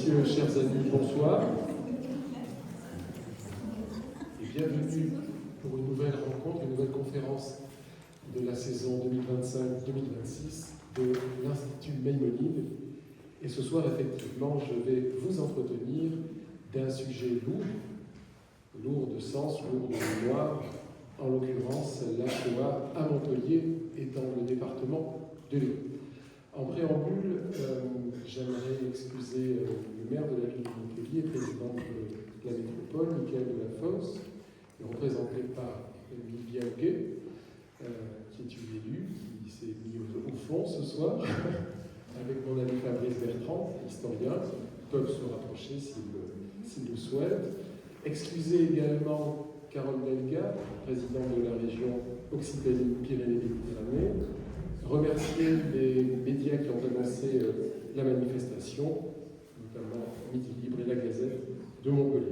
messieurs, chers amis, bonsoir. Et bienvenue pour une nouvelle rencontre, une nouvelle conférence de la saison 2025-2026 de l'Institut Maïmonide. Et ce soir, effectivement, je vais vous entretenir d'un sujet lourd de sens, lourd de mémoire, en l'occurrence la Shoah à Montpellier et dans le département de l'Hérault. En préambule, j'aimerais excuser le maire de la ville de Montpellier, président de la métropole, Michael Delafosse, représenté par Liliane Gay, qui est une élue, qui s'est mis au fond ce soir, avec mon ami Fabrice Bertrand, historien, qui peuvent se rapprocher s'ils le souhaitent. Excuser également Carole Belga, présidente de la région Occitanie-Pyrénées-Méditerranée. Remercier les médias qui ont annoncé la manifestation, notamment Midi Libre et la Gazette de Montpellier.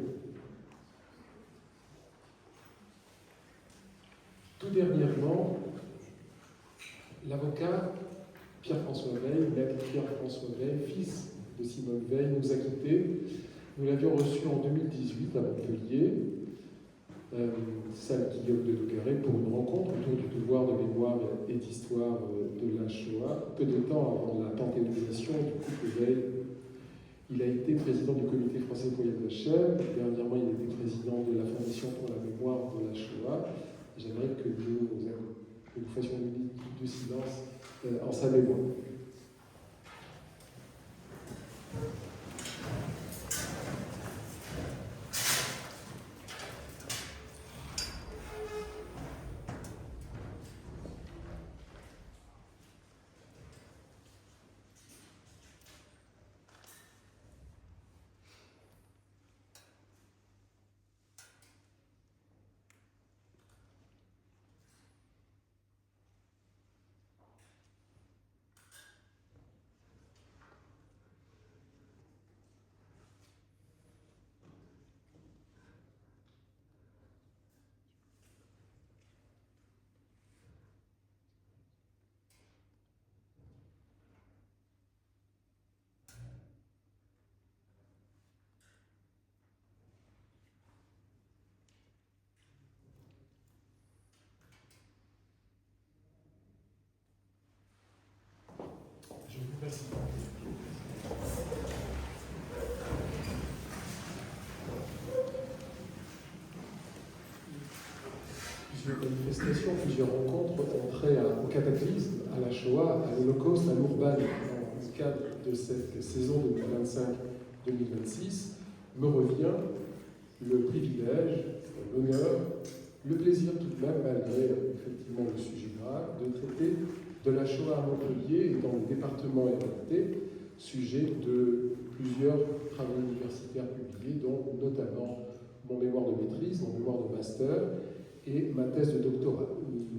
Tout dernièrement, l'avocat Pierre-François Veil, maître Pierre-François Veil, fils de Simone Veil, nous a quittés. Nous l'avions reçu en 2018 à Montpellier, salle Guillaume de Dogaret, pour une rencontre autour du devoir de mémoire et d'histoire de la Shoah, peu de temps avant la panthéonisation du couple Veil. Il a été président du comité français pour Yad Vashem. Dernièrement, il était président de la Fondation pour la mémoire de la Shoah. J'aimerais que nous fassions une minute de silence en sa mémoire. Merci. Plusieurs manifestations, plusieurs rencontres ont trait au cataclysme, à la Shoah, à l'Holocauste, à l'Urban, dans le cadre de cette saison 2025-2026, me revient le privilège, l'honneur, le plaisir tout de même, malgré effectivement le sujet grave, de traiter de la Shoah à Montpellier et dans le département hérédité, sujet de plusieurs travaux universitaires publiés, dont notamment mon mémoire de maîtrise, mon mémoire de master et ma thèse de doctorat.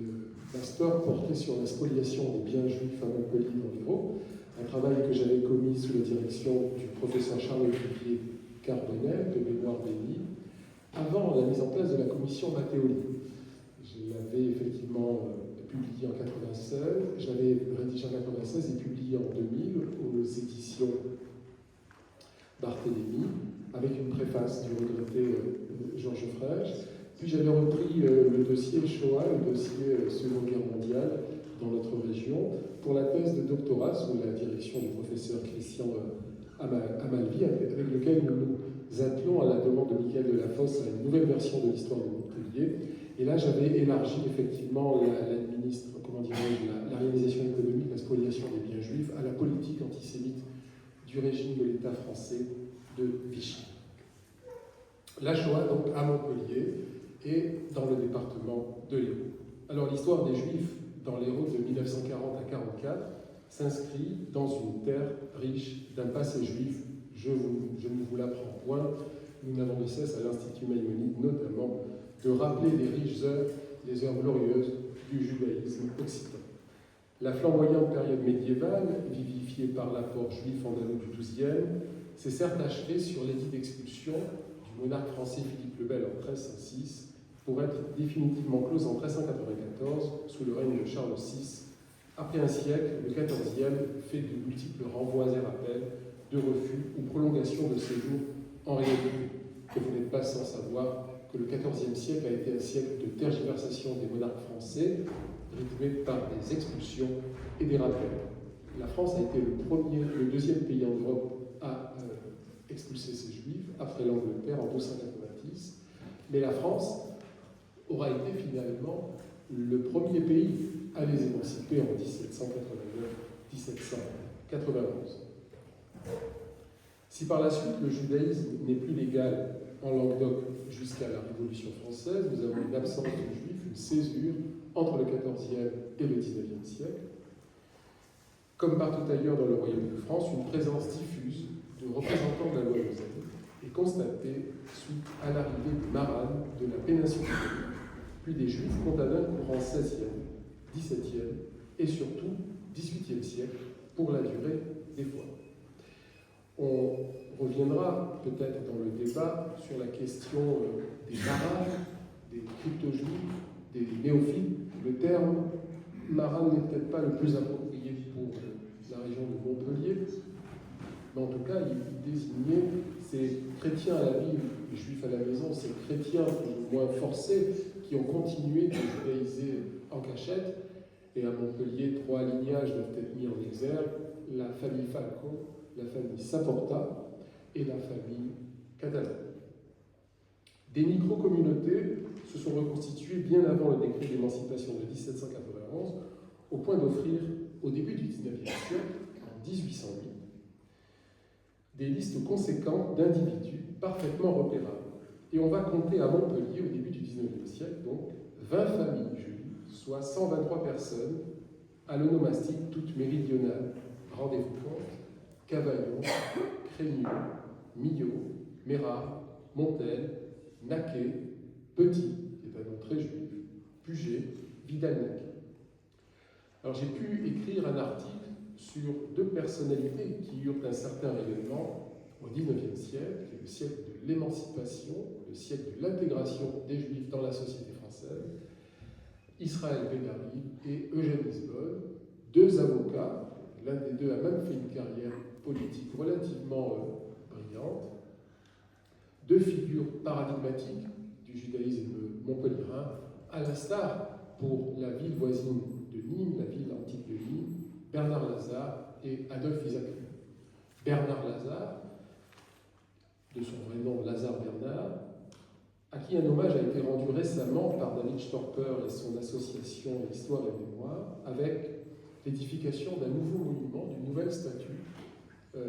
Le master portait sur la spoliation des biens juifs à Montpellier dans l'Hérault, un travail que j'avais commis sous la direction du professeur Charles-Olivier Carbonel, de mémoire bénie, avant la mise en place de la commission Mattéoli. Je l'avais effectivement publié en 1996, j'avais rédigé en 1996 et publié en 2000 aux éditions Barthélemy, avec une préface du regretté Georges Frêche. Puis j'avais repris le dossier Shoah, le dossier Seconde Guerre mondiale dans notre région, pour la thèse de doctorat sous la direction du professeur Christian Amalvi, avec lequel nous nous appelons à la demande de Michael Delafosse à une nouvelle version de l'histoire de Montpellier. Et là, j'avais élargi effectivement la réalisation économique, la spoliation des biens juifs, à la politique antisémite du régime de l'État français de Vichy. La Shoah, donc, à Montpellier et dans le département de l'Hérault. Alors, l'histoire des Juifs dans l'Hérault de 1940 à 1944 s'inscrit dans une terre riche d'un passé juif. Je ne vous l'apprends point. Nous n'avons de cesse à l'Institut Maïmonide, notamment, de rappeler les riches heures, les heures glorieuses du judaïsme occitan. La flamboyante période médiévale, vivifiée par l'apport juif andalou du XIIe, s'est certes achevée sur l'édit d'expulsion du monarque français Philippe le Bel en 1306, pour être définitivement close en 1394 sous le règne de Charles VI. Après un siècle, le XIVe fait de multiples renvois et rappels de refus ou prolongation de séjour en réalité. Et vous n'êtes pas sans savoir que le XIVe siècle a été un siècle de tergiversation des monarques français, rythmé par des expulsions et des rappels. La France a été le deuxième pays en Europe à expulser ses juifs, après l'Angleterre en 1290. Mais la France aura été finalement le premier pays à les émanciper en 1789-1791. Si par la suite le judaïsme n'est plus légal en Languedoc jusqu'à la Révolution française, nous avons une absence de juifs, une césure entre le XIVe et le XIXe siècle. Comme partout ailleurs dans le Royaume de France, une présence diffuse de représentants de la loi mosaïque est constatée suite à l'arrivée des Marranes de la péninsule ibérique, puis des Juifs condamnés courant XVIe, XVIIe et surtout XVIIIe siècle pour la durée des fois. On reviendra peut-être dans le débat sur la question des barrages, des crypto-juifs, des néophytes. Le terme marane n'est peut-être pas le plus approprié pour la région de Montpellier, mais en tout cas, il désignait ces chrétiens à la ville, les juifs à la maison, ces chrétiens plus ou moins forcés qui ont continué de judaïser en cachette. Et à Montpellier, 3 lignages doivent être mis en exergue: la famille Falcon, la famille Saporta et la famille Catalan. Des micro-communautés se sont reconstituées bien avant le décret d'émancipation de 1791, au point d'offrir, au début du XIXe siècle, en 1808, des listes conséquentes d'individus parfaitement repérables. Et on va compter à Montpellier, au début du XIXe siècle, donc 20 familles juives, soit 123 personnes, à l'onomastique toute méridionale. Rendez-vous compte: Cavaillon, Crémieux, Millau, Mérard, Montel, Naquet, Petit, qui est un nom très juif, Puget, Vidal-Naquet. Alors j'ai pu écrire un article sur 2 personnalités qui eurent un certain rayonnement au XIXe siècle, qui est le siècle de l'émancipation, le siècle de l'intégration des Juifs dans la société française: Israël Bédari et Eugène Lisbonne, 2 avocats. L'un des 2 a même fait une carrière politique relativement brillante. 2 figures paradigmatiques du judaïsme montpelliérain, à l'instar pour la ville voisine de Nîmes, la ville antique de Nîmes, Bernard Lazare et Adolphe Isaac. Bernard Lazare, de son vrai nom Lazare Bernard, à qui un hommage a été rendu récemment par David Storper et son association Histoire et Mémoire, avec l'édification d'un nouveau monument, d'une nouvelle statue. Elle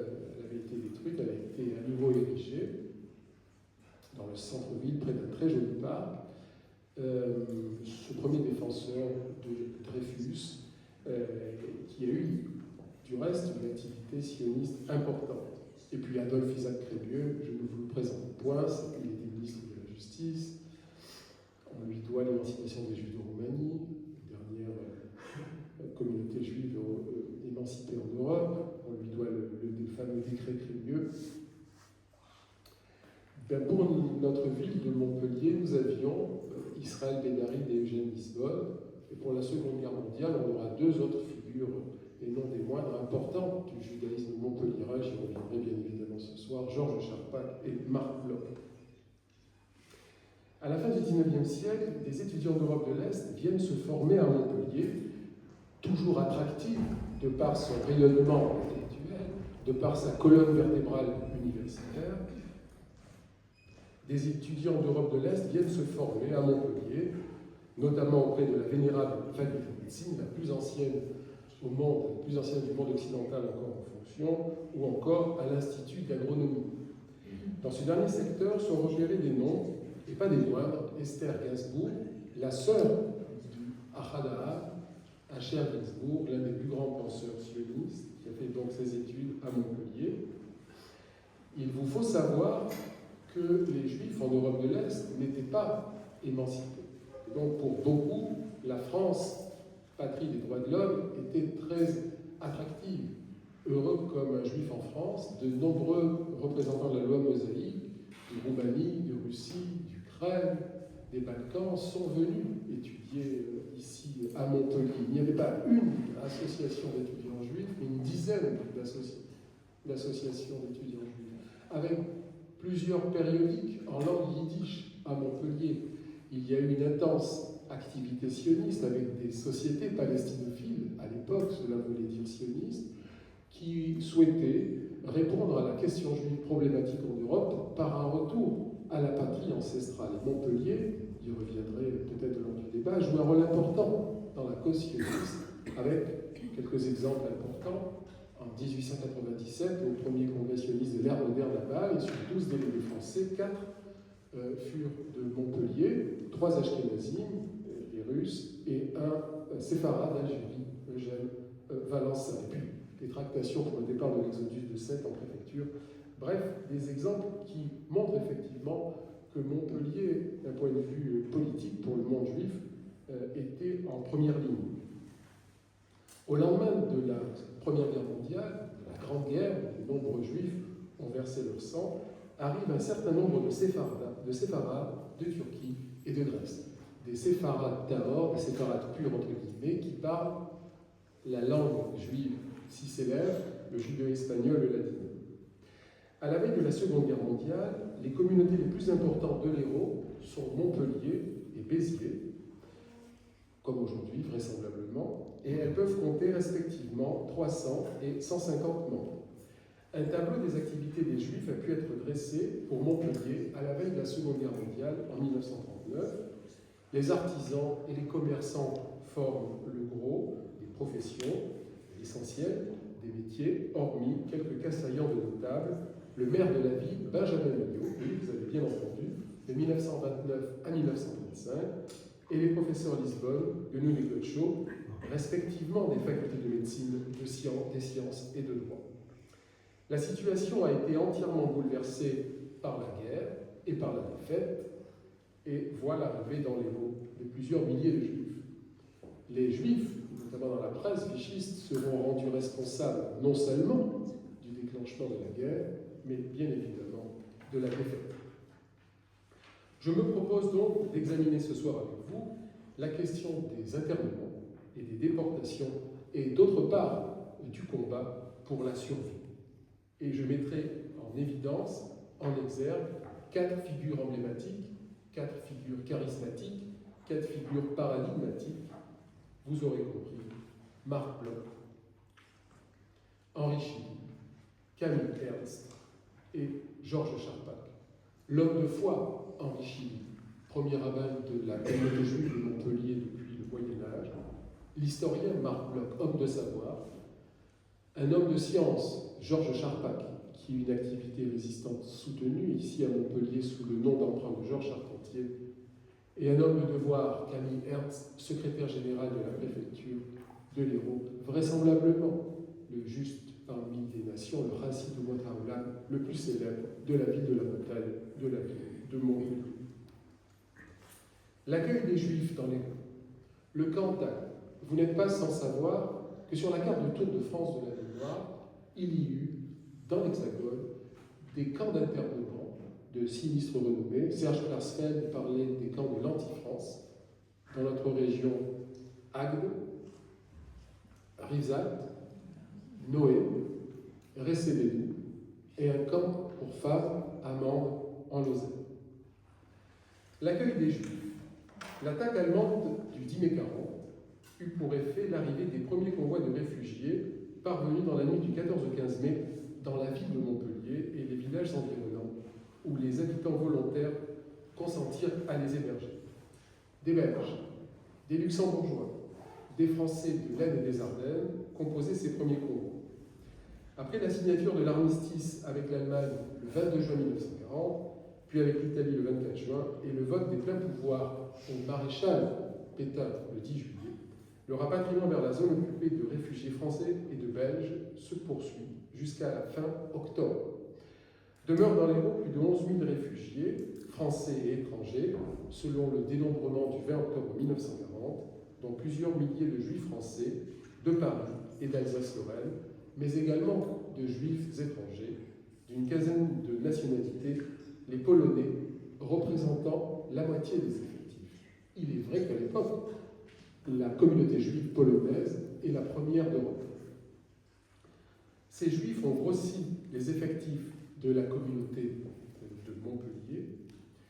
avait été détruite, elle a été à nouveau érigée dans le centre-ville, près d'un très joli parc. Ce premier défenseur de Dreyfus, qui a eu du reste une activité sioniste importante. Et puis Adolphe Isaac Crémieux, je ne vous le présente point, il était ministre de la Justice. On lui doit l'émancipation des Juifs de Roumanie, dernière communauté juive émancipée en Europe. On lui doit le fameux décret Crémieux. Pour notre ville de Montpellier, nous avions Israël Bédari et Eugène Lisbonne. Et pour la Seconde Guerre mondiale, on aura 2 autres figures, et non des moindres, importantes du judaïsme montpelliérain. J'y reviendrai bien évidemment ce soir: Georges Charpak et Marc Bloch. À la fin du XIXe siècle, des étudiants d'Europe de l'Est viennent se former à Montpellier, toujours attractifs de par son rayonnement intellectuel, de par sa colonne vertébrale universitaire. Des étudiants d'Europe de l'Est viennent se former à Montpellier, notamment auprès de la vénérable famille de médecine, la plus ancienne au monde, la plus ancienne du monde occidental encore en fonction, ou encore à l'Institut d'agronomie. Dans ce dernier secteur sont repérés des noms, et pas des moindres: Esther Gainsbourg, la sœur du Ahad Asher Gainsbourg, l'un des plus grands penseurs sionistes, qui a fait donc ses études à Montpellier. Il vous faut savoir que les Juifs en Europe de l'Est n'étaient pas émancipés. Et donc pour beaucoup, la France, patrie des droits de l'homme, était très attractive. Heureux comme un Juif en France, de nombreux représentants de la loi mosaïque, de Roumanie, de Russie, d'Ukraine, des Balkans, sont venus étudier ici à Montpellier. Il n'y avait pas une association d'étudiants juifs, mais une dizaine d'associations. d'associations d'étudiants juifs, avec plusieurs périodiques en langue yiddish à Montpellier. Il y a eu une intense activité sioniste avec des sociétés palestinophiles, à l'époque, cela voulait dire sionistes, qui souhaitaient répondre à la question juive problématique en Europe par un retour à la patrie ancestrale. Et Montpellier, j'y reviendrai peut-être lors du débat, joue un rôle important dans la cause sioniste, avec quelques exemples importants. En 1897, au premier congrès sioniste de l'ère moderne à Bâle, et sur 12 délégués français, 4 furent de Montpellier, 3 Ashkénazim, les Russes, et un séfarade d'Algérie, Eugène Valensin. Et puis, des tractations pour le départ de l'exodus de Sète en préfecture. Bref, des exemples qui montrent effectivement que Montpellier, d'un point de vue politique pour le monde juif, était en première ligne. Au lendemain de la Première Guerre mondiale, de la Grande Guerre, où de nombreux juifs ont versé leur sang, arrive un certain nombre de séfarades de Turquie et de Grèce. Des séfarades d'abord, des séfarades pures entre guillemets, qui parlent la langue juive si célèbre, le judéo-espagnol, le ladino. À la veille de la Seconde Guerre mondiale, les communautés les plus importantes de l'Hérault sont Montpellier et Béziers, comme aujourd'hui vraisemblablement, et elles peuvent compter respectivement 300 et 150 membres. Un tableau des activités des Juifs a pu être dressé pour Montpellier à la veille de la Seconde Guerre mondiale en 1939. Les artisans et les commerçants forment le gros des professions, l'essentiel des métiers, hormis quelques cassaillants de notables. Le maire de la ville, Benjamin Mignot, oui, vous avez bien entendu, de 1929 à 1935, et les professeurs Lisbonne, de Nunégocho, respectivement des facultés de médecine, des sciences et de droit. La situation a été entièrement bouleversée par la guerre et par la défaite, et voit l'arrivée dans les rangs de plusieurs milliers de juifs. Les juifs, notamment dans la presse vichiste, seront rendus responsables non seulement du déclenchement de la guerre, mais bien évidemment de la défaite. Je me propose donc d'examiner ce soir avec vous la question des internements et des déportations, et d'autre part du combat pour la survie. Et je mettrai en évidence, en exergue, 4 figures emblématiques, 4 figures charismatiques, 4 figures paradigmatiques. Vous aurez compris, Marc Bloch, Henri Chilly, Camille Ernst et Georges Charpak. L'homme de foi, Henri Chilly, premier rabbin de la communauté juive de Montpellier depuis le Moyen-Âge. L'historien Marc Bloch, homme de savoir. Un homme de science, Georges Charpak, qui a une activité résistante soutenue, ici à Montpellier sous le nom d'emprunt de Georges Charpentier. Et un homme de devoir, Camille Ernst, secrétaire général de la préfecture de l'Hérault, vraisemblablement le juste parmi les nations, le Rassi de Moutaoulam, le plus célèbre de la ville de la montagne, de la ville de Montpellier. L'accueil des Juifs dans l'Hérault. Le Cantal. Vous n'êtes pas sans savoir que sur la carte de Tour de France de la mémoire, il y eut, dans l'Hexagone, des camps d'internement de sinistres renommés. Serge Klarsfeld parlait des camps de l'Anti-France, dans notre région Agde, Rivesaltes, Noé, Récébédou, et un camp pour femmes à Mende, en Lozère. L'accueil des Juifs. L'attaque allemande du 10 mai 40 eut pour effet l'arrivée des premiers convois de réfugiés parvenus dans la nuit du 14 au 15 mai dans la ville de Montpellier et les villages environnants, où les habitants volontaires consentirent à les héberger. Des Belges, des Luxembourgeois, des Français de l'Aisne et des Ardennes composaient ces premiers convois. Après la signature de l'armistice avec l'Allemagne le 22 juin 1940, puis avec l'Italie le 24 juin, et le vote des pleins pouvoirs au maréchal Pétain le 10 juillet, le rapatriement vers la zone occupée de réfugiés français et de Belges se poursuit jusqu'à la fin octobre. Demeurent dans l'Hérault plus de 11 000 réfugiés, français et étrangers, selon le dénombrement du 20 octobre 1940, dont plusieurs milliers de juifs français de Paris et d'Alsace-Lorraine, mais également de juifs étrangers, d'une quinzaine de nationalités, les Polonais représentant la moitié des effectifs. Il est vrai qu'à l'époque, la communauté juive polonaise est la première d'Europe. Ces Juifs ont grossi les effectifs de la communauté de Montpellier,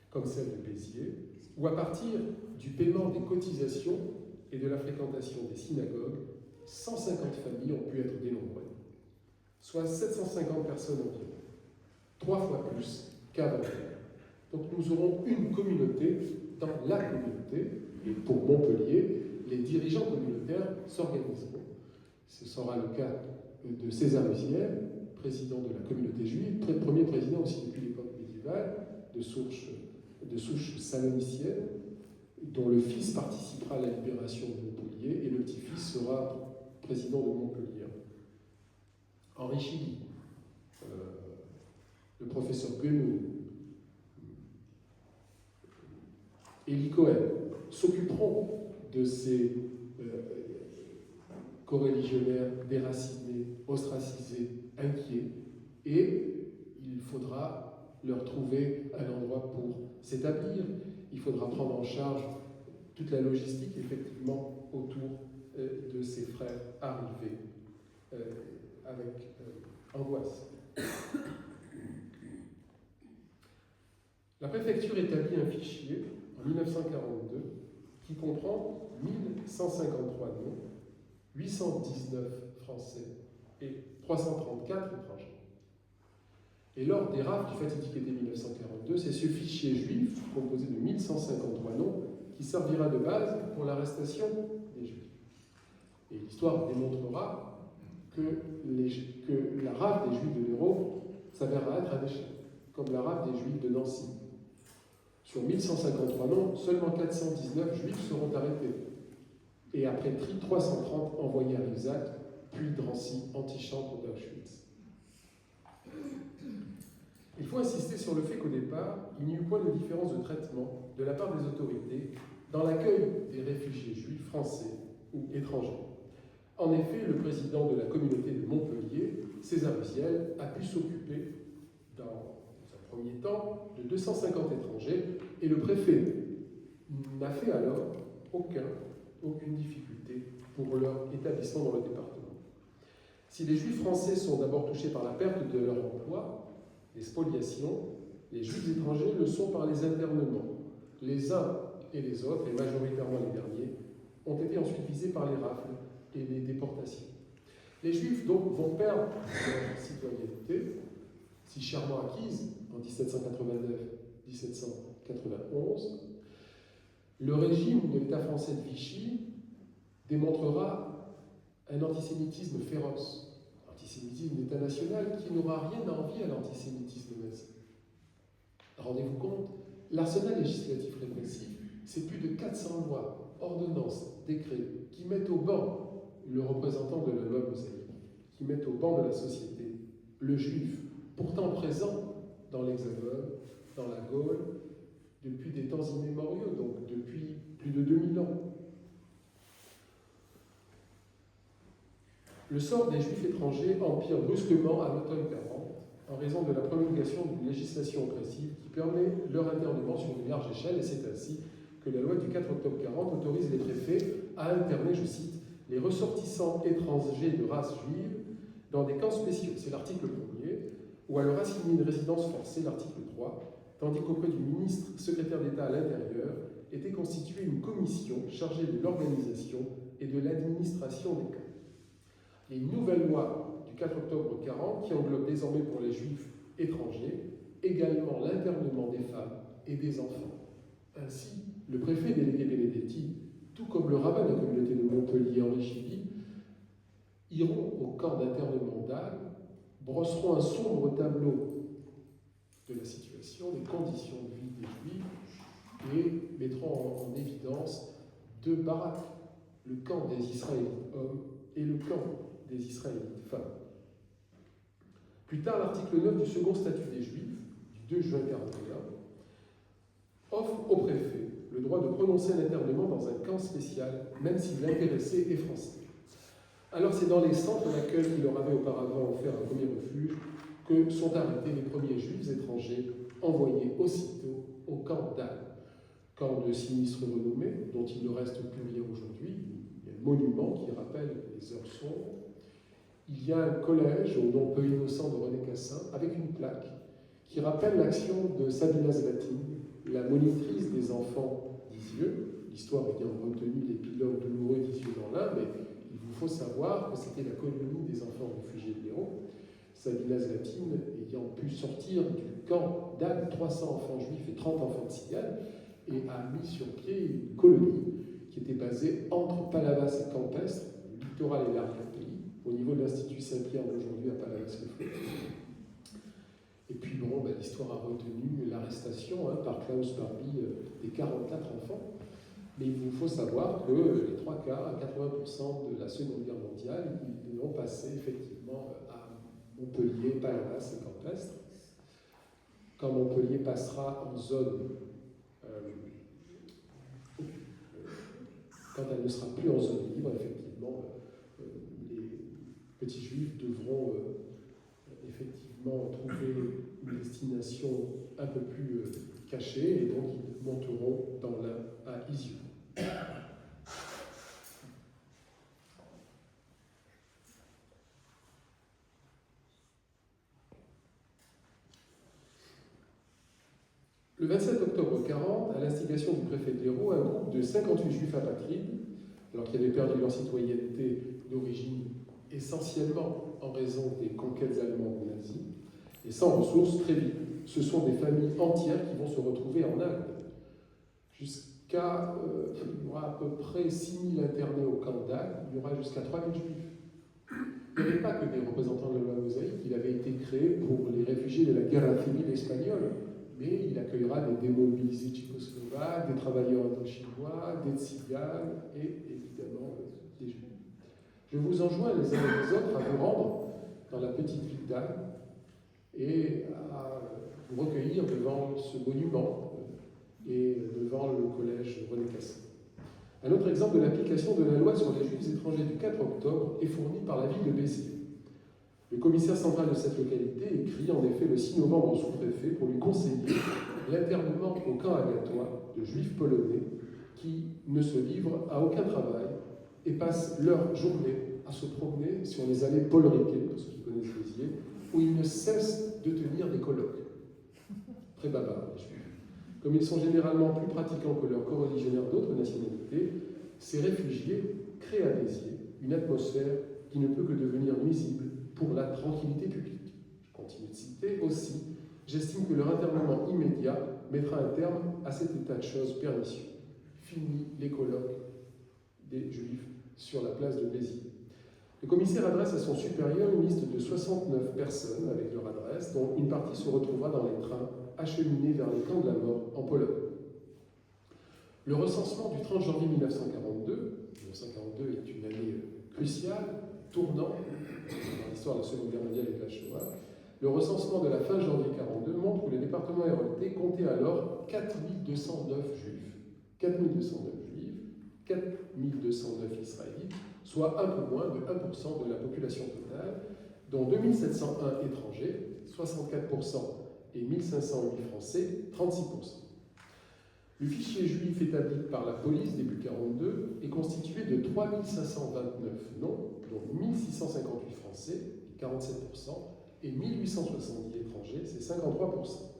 comme celle de Béziers, où à partir du paiement des cotisations et de la fréquentation des synagogues, 150 familles ont pu être dénombrées, soit 750 personnes environ, 3 fois plus qu'avant. Donc nous aurons une communauté dans la communauté, et pour Montpellier, les dirigeants communautaires s'organiseront. Ce sera le cas de César Uziel, président de la communauté juive, premier président aussi depuis l'époque médiévale, de souche salonicienne, dont le fils participera à la libération de Montpellier et le petit-fils sera président de Montpellier. Henri Chilly, le professeur Guénon, Élie Cohen s'occuperont de ces coreligionnaires déracinés, ostracisés, inquiets, et il faudra leur trouver un endroit pour s'établir. Il faudra prendre en charge toute la logistique, effectivement, autour de ces frères arrivés avec angoisse. La préfecture établit un fichier en 1942 qui comprend 1153 noms, 819 Français et 334 étrangers. Et lors des rafles du fatidique été 1942, c'est ce fichier juif, composé de 1153 noms, qui servira de base pour l'arrestation des Juifs. Et l'histoire démontrera que la rafle des Juifs de l'Hérault s'avérera être un échec, comme la rafle des Juifs de Nancy. Sur 1153 noms, seulement 419 Juifs seront arrêtés. Et après tri, 330 envoyés à Rivesaltes, puis Drancy, antichambre d'Auschwitz. Il faut insister sur le fait qu'au départ, il n'y eut point de différence de traitement de la part des autorités dans l'accueil des réfugiés juifs français ou étrangers. En effet, le président de la communauté de Montpellier, César Uziel, a pu s'occuper, dans un premier temps, de 250 étrangers, et le préfet n'a fait alors aucune difficulté pour leur établissement dans le département. Si les Juifs français sont d'abord touchés par la perte de leur emploi, les spoliations, les Juifs étrangers le sont par les internements. Les uns et les autres, et majoritairement les derniers, ont été ensuite visés par les rafles et les déportations. Les Juifs donc vont perdre leur citoyenneté, si chèrement acquise en 1789-1791. Le régime de l'État français de Vichy démontrera un antisémitisme féroce, antisémitisme d'État national qui n'aura rien à envier à l'antisémitisme nazi. Rendez-vous compte, l'arsenal législatif répressif, c'est plus de 400 lois, ordonnances, décrets qui mettent au banc le représentant de la loi mosaïque, qui mettent au banc de la société le juif, pourtant présent dans l'Hexagone, dans la Gaule, depuis des temps immémoriaux, donc depuis plus de 2000 ans. Le sort des Juifs étrangers empire brusquement à l'automne 40 en raison de la promulgation d'une législation oppressive qui permet leur internement sur une large échelle, et c'est ainsi que la loi du 4 octobre 40 autorise les préfets à interner, je cite, les ressortissants étrangers de race juive dans des camps spéciaux, c'est l'article 1er, ou à leur assigner une résidence forcée, l'article 3, tandis qu'auprès du ministre secrétaire d'État à l'Intérieur était constituée une commission chargée de l'organisation et de l'administration des camps. Et une nouvelle loi du 4 octobre 40 qui englobe désormais pour les Juifs étrangers également l'internement des femmes et des enfants. Ainsi, le préfet délégué Benedetti, tout comme le rabbin de la communauté de Montpellier, Henri Chilly, iront au camp d'internement d'Halle, brosseront un sombre tableau de la situation, des conditions de vie des Juifs, et mettront en évidence deux baraques, le camp des Israélites hommes et le camp des Israélites femmes. Plus tard, l'article 9 du second statut des Juifs, du 2 juin 1941, offre au préfet le droit de prononcer un internement dans un camp spécial, même si l'intéressé est français. Alors c'est dans les centres d'accueil qui leur avaient auparavant offert un premier refuge que sont arrêtés les premiers Juifs étrangers envoyés aussitôt au camp d'Halle. Camp de sinistre renommée, dont il ne reste plus rien aujourd'hui. Il y a le monument qui rappelle les heures sombres. il y a un collège au nom peu innocent de René Cassin, avec une plaque qui rappelle l'action de Sabina Zlatine, la monitrice des enfants d'Isieux, l'histoire ayant retenu l'épilogue douloureux d'Isieux dans l'Inde, mais il vous faut savoir que c'était la colonie des enfants réfugiés de l'Hérault. Sabina Zlatine ayant pu sortir du camp d'Agde 300 enfants juifs et 30 enfants de Cigane, et a mis sur pied une colonie qui était basée entre Palavas et Campestre, le littoral et l'arrière-pays, au niveau de l'Institut Saint-Pierre d'aujourd'hui à Palavas-le-Fleury. Et puis bon, l'histoire a retenu l'arrestation par Klaus Barbie des 44 enfants. Mais il vous faut savoir que les 3 quarts, à 80% de la Seconde Guerre mondiale, ils l'ont passé effectivement à Montpellier, Palavas et Campestre. Quand Montpellier passera en zone, quand elle ne sera plus en zone libre, effectivement, les petits juifs devront effectivement trouver une destination un peu plus cachée, et donc ils monteront dans l'Ain à Isieux. Le 27 octobre 1940, à l'instigation du préfet de l'Hérault, un groupe de 58 juifs apatrides, alors qu'ils avaient perdu leur citoyenneté d'origine essentiellement en raison des conquêtes allemandes nazies, et sans ressources, très vite. Ce sont des familles entières qui vont se retrouver en Agde. Jusqu'à, il y aura à peu près 6 000 internés au camp d'Agde, il y aura jusqu'à 3 000 juifs. Il n'y avait pas que des représentants de la loi mosaïque, il avait été créé pour les réfugiés de la guerre civile espagnole, mais il accueillera des démobilisés tchécoslovaques, des travailleurs indochinois, des tziganes et évidemment des juifs. Je vous enjoins les uns et les autres à vous rendre dans la petite ville d'Agde et à vous recueillir devant ce monument et devant le collège René Cassin. Un autre exemple de l'application de la loi sur les Juifs étrangers du 4 octobre est fourni par la ville de Béziers. Le commissaire central de cette localité écrit en effet le 6 novembre au sous-préfet pour lui conseiller l'internement au camp Agatois de Juifs polonais qui ne se livrent à aucun travail et passent leur journée à se promener sur les allées Paul Riquet, pour ceux qui connaissent Béziers, où ils ne cessent de tenir des colloques. Très bavards, les Juifs. Comme ils sont généralement plus pratiquants que leurs coreligionnaires d'autres nationalités, ces réfugiés créent à Béziers une atmosphère qui ne peut que devenir nuisible pour la tranquillité publique. Je continue de citer aussi, j'estime que leur internement immédiat mettra un terme à cet état de choses pernicieux. Fini les colloques des Juifs sur la place de Béziers. Le commissaire adresse à son supérieur une liste de 69 personnes avec leur adresse, dont une partie se retrouvera dans les trains acheminés vers les camps de la mort en Pologne. Le recensement du 30 janvier 1942 est une année cruciale, tournant dans l'histoire de la Seconde Guerre mondiale et de la Shoah. Le recensement de la fin janvier 1942 montre que le département héroltais comptait alors 4209 juifs. 4209 juifs, 4209 israélites, soit un peu moins de 1% de la population totale, dont 2701 étrangers, 64%, et 1508 français, 36%. Le fichier juif établi par la police début 1942 est constitué de 3529 noms, dont 1658 français, 47%, et 1870 étrangers, c'est 53%.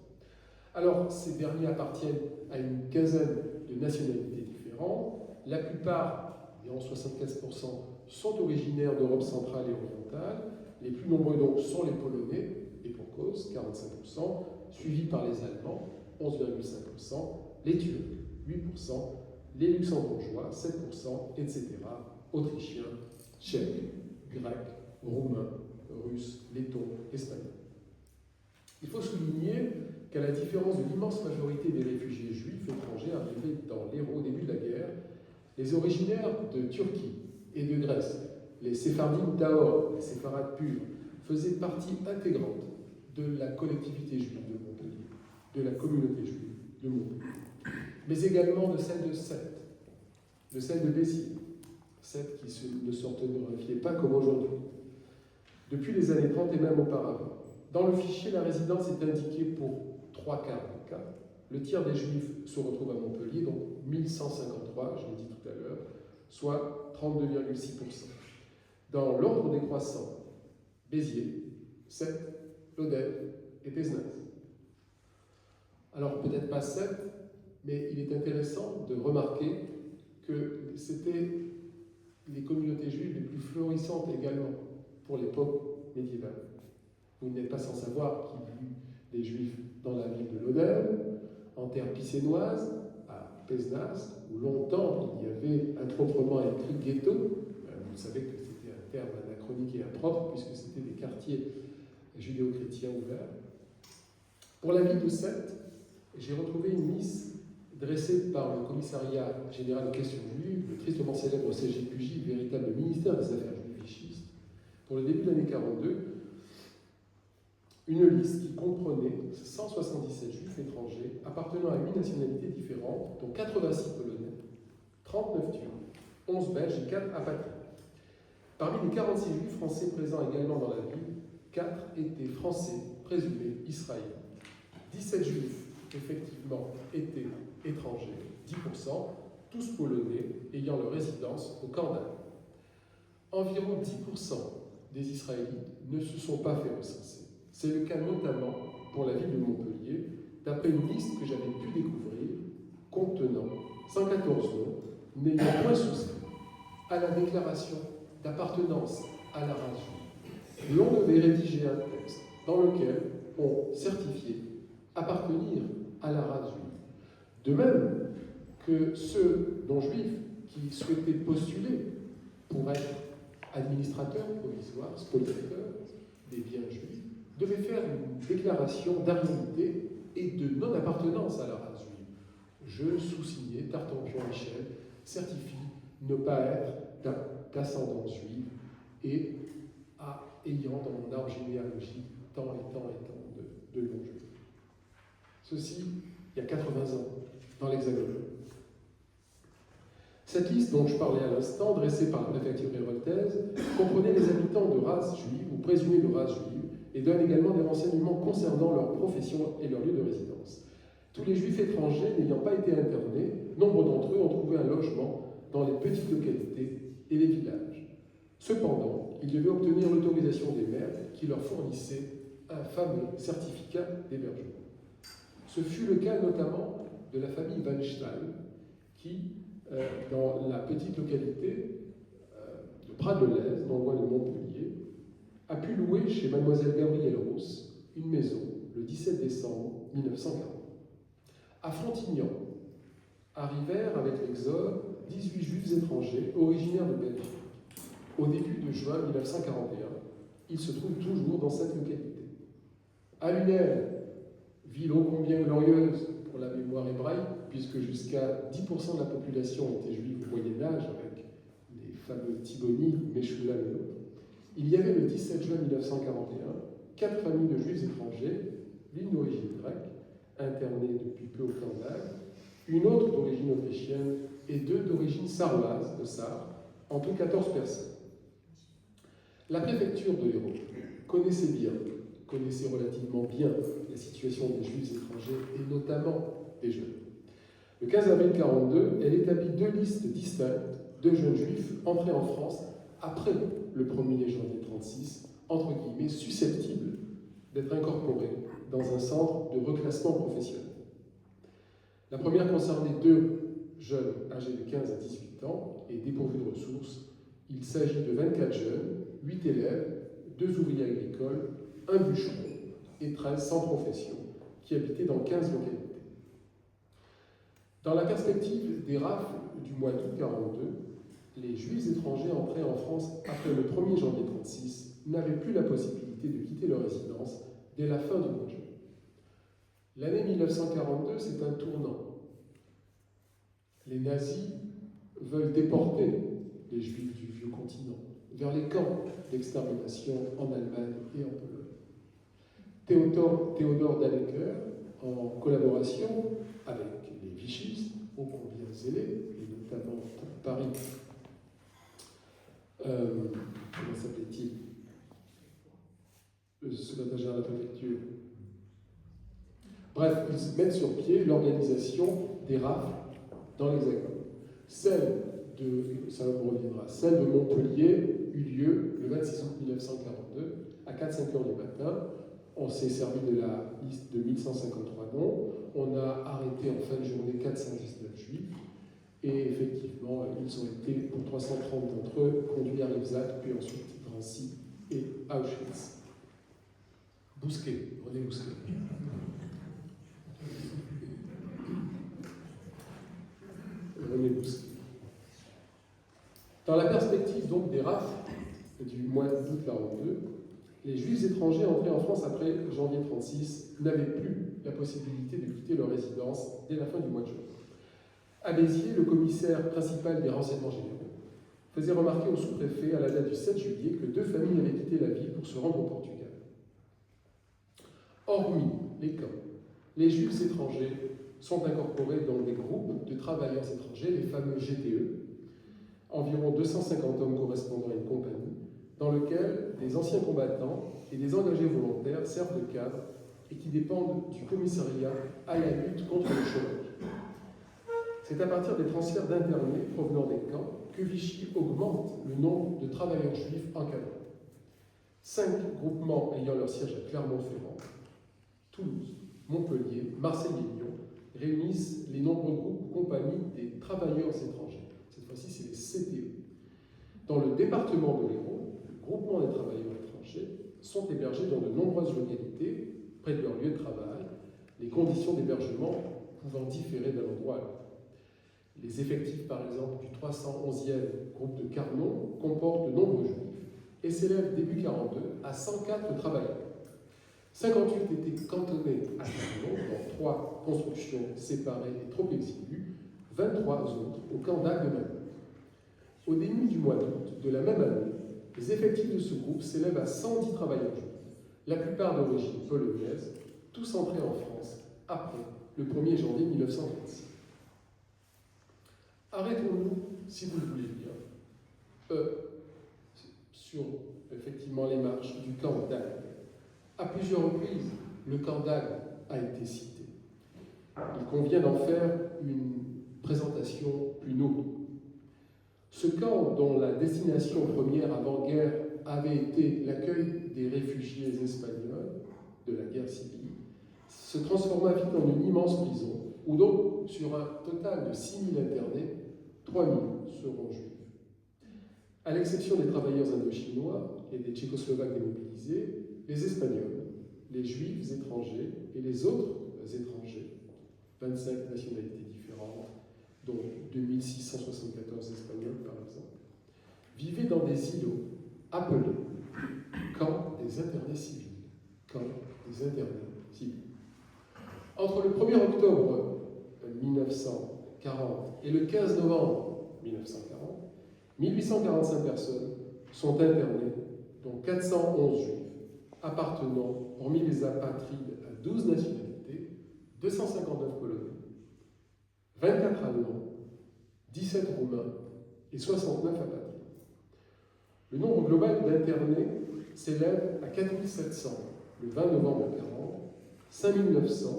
Alors, ces derniers appartiennent à une quinzaine de nationalités différentes. La plupart, environ 75%, sont originaires d'Europe centrale et orientale. Les plus nombreux donc sont les Polonais, et pour cause, 45%, suivis par les Allemands, 11,5%, les Turcs, 8%, les Luxembourgeois, 7%, etc., Autrichiens, Tchèques, Grecs, Roumains, Russes, Lettons, Espagnols. Il faut souligner qu'à la différence de l'immense majorité des réfugiés juifs étrangers arrivés dans l'Hérault au début de la guerre, les originaires de Turquie et de Grèce, les Séphardim Tahor, les séfarades purs, faisaient partie intégrante de la collectivité juive de Montpellier, de la communauté juive de Montpellier, mais également de celle de Sète, de celle de Béziers, Sète qui ne s'orthographiait pas comme aujourd'hui, depuis les années 30 et même auparavant. Dans le fichier, la résidence est indiquée pour 3 quarts des cas. Le tiers des Juifs se retrouve à Montpellier, donc 1153, je l'ai dit tout à l'heure, soit 32,6%. Dans l'ordre décroissant, Béziers, Sète, Lodève et Pézenas. Alors peut-être pas Sète, mais il est intéressant de remarquer que c'était les communautés juives les plus florissantes également pour l'époque médiévale. Vous n'êtes pas sans savoir qu'il y a eu des juifs dans la ville de Lodève, en terre picénoise, à Pézenas, où longtemps il y avait improprement écrit ghetto. Vous savez que c'était un terme anachronique et impropre, puisque c'était des quartiers judéo-chrétiens ouverts. Pour la ville de Sète, j'ai retrouvé une liste dressée par le Commissariat général des questions juives, le tristement célèbre CGQJ, véritable ministère des Affaires juives vichistes, pour le début de l'année 42, une liste qui comprenait 177 juifs étrangers appartenant à 8 nationalités différentes, dont 86 polonais, 39 turcs, 11 belges et 4 apatrides. Parmi les 46 juifs français présents également dans la ville, 4 étaient français présumés israéliens. 17 juifs, effectivement, étaient étrangers, 10%, tous polonais ayant leur résidence au camp d'Anne. Environ 10% des Israélites ne se sont pas fait recenser. C'est le cas notamment pour la ville de Montpellier, d'après une liste que j'avais pu découvrir, contenant 114 noms, n'ayant point souscrit à la déclaration d'appartenance à la race juive. L'on devait rédiger un texte dans lequel on certifiait appartenir à la race juive. De même que ceux non-juifs qui souhaitaient postuler pour être administrateurs provisoires, spoliateurs des biens juifs, devaient faire une déclaration d'ariété et de non-appartenance à la race juive. Je, sous-signé, Tartampion-Michel, certifie ne pas être d'ascendance juive et ayant dans mon arbre généalogique tant et tant et tant de non-juifs. Ceci, il y a 80 ans, dans l'Hexagone. Cette liste dont je parlais à l'instant, dressée par la préfecture héroltaise, comprenait les habitants de race juive ou présumés de race juive et donne également des renseignements concernant leur profession et leur lieu de résidence. Tous les juifs étrangers n'ayant pas été internés, nombre d'entre eux ont trouvé un logement dans les petites localités et les villages. Cependant, ils devaient obtenir l'autorisation des maires qui leur fournissaient un fameux certificat d'hébergement. Ce fut le cas notamment de la famille Weinstein, qui, dans la petite localité de Prat-de-Lez, dans le coin de Montpellier, a pu louer chez mademoiselle Gabrielle Rousse une maison le 17 décembre 1940. À Frontignan, arrivèrent avec l'Exode 18 juifs étrangers originaires de Belgique. Au début de juin 1941, ils se trouvent toujours dans cette localité. À Lunel, ville ô combien glorieuse pour la mémoire hébraïque, puisque jusqu'à 10% de la population était juive au Moyen-Âge, avec les fameux Thiboni, Meshulam et autres. Il y avait le 17 juin 1941 4 familles de juifs étrangers, l'une d'origine grecque, internée depuis peu au camp d'Agde, une autre d'origine autrichienne et 2 d'origine sarroise, de Sarre, en tout 14 personnes. La préfecture de l'Hérault connaissait relativement bien la situation des juifs étrangers et notamment des jeunes. Le 15 avril 1942, elle établit 2 listes distinctes de jeunes juifs entrés en France après le 1er janvier 1936, entre guillemets, susceptibles d'être incorporés dans un centre de reclassement professionnel. La première concernait 2 jeunes âgés de 15 à 18 ans et dépourvus de ressources. Il s'agit de 24 jeunes, 8 élèves, 2 ouvriers agricoles, un bûcheron et 13 sans profession qui habitaient dans 15 localités. Dans la perspective des rafles du mois d'août 1942, les juifs étrangers entrés en France après le 1er janvier 1936 n'avaient plus la possibilité de quitter leur résidence dès la fin du mois de juin. L'année 1942, c'est un tournant. Les nazis veulent déporter les juifs du vieux continent vers les camps d'extermination en Allemagne et en Pologne. Théodore Dallecker, en collaboration avec les vichistes, ô combien zélés, et notamment pour Paris, comment s'appelait-il, le secrétaire général de la préfecture. Bref, ils mettent sur pied l'organisation des rafles dans l'Hexagone. Celle de Montpellier eut lieu le 26 août 1942 1942, à 4-5 heures du matin. On s'est servi de la liste de 1153 noms. On a arrêté en fin de journée 419 juifs. Et effectivement, ils ont été, pour 330 d'entre eux, conduits à Rivesat, puis ensuite Drancy et Auschwitz. Bousquet, René Bousquet. René Bousquet. Dans la perspective donc des rafles du mois d'août 42, les Juifs étrangers entrés en France après janvier 1936 n'avaient plus la possibilité de quitter leur résidence dès la fin du mois de juin. À Béziers, le commissaire principal des renseignements généraux faisait remarquer au sous-préfet à la date du 7 juillet que 2 familles avaient quitté la ville pour se rendre au Portugal. Hormis les camps, les Juifs étrangers sont incorporés dans des groupes de travailleurs étrangers, les fameux GTE, environ 250 hommes correspondant à une compagnie, dans lequel des anciens combattants et des engagés volontaires servent de cadre et qui dépendent du commissariat à la lutte contre le chômage. C'est à partir des transferts d'internés provenant des camps que Vichy augmente le nombre de travailleurs juifs encadrés. 5 groupements ayant leur siège à Clermont-Ferrand, Toulouse, Montpellier, Marseille et Lyon réunissent les nombreux groupes compagnies des travailleurs étrangers. Cette fois-ci, c'est les CTE. Dans le département de l'Hérault, le groupement des travailleurs étrangers sont hébergés dans de nombreuses localités près de leur lieu de travail, les conditions d'hébergement pouvant différer d'un endroit à l'autre. Les effectifs, par exemple, du 311e groupe de Carnon comportent de nombreux juifs et s'élèvent début 1942 à 104 travailleurs. 58 étaient cantonnés à Carnon dans 3 constructions séparées et trop exiguës, 23 autres au camp d'Agde. Au début du mois d'août de la même année, les effectifs de ce groupe s'élèvent à 110 travailleurs juifs, la plupart d'origine polonaise, tous entrés en France après le 1er janvier 1936. Arrêtons-nous, si vous le voulez bien, sur effectivement les marches du camp d'Agde. À plusieurs reprises, le camp d'Agde a été cité. Il convient d'en faire une présentation plus noble. Ce camp, dont la destination première avant-guerre avait été l'accueil des réfugiés espagnols de la guerre civile, se transforma vite en une immense prison, où donc, sur un total de 6 000 internés, 3 000 seront juifs. À l'exception des travailleurs indochinois et des Tchécoslovaques démobilisés, les Espagnols, les Juifs étrangers et les autres étrangers, 25 nationalités différentes, dont 2674 Espagnols par exemple, vivaient dans des îlots appelés camps des internés civils. Camps des internés civils. Entre le 1er octobre 1940 et le 15 novembre 1940, 1845 personnes sont internées, dont 411 juifs, appartenant, hormis les apatrides, à 12 nationalités, 259 Polonais, 24 Allemands, 17 Roumains et 69 apatrides. Le nombre global d'internés s'élève à 4700 le 20 novembre 1940, 5900,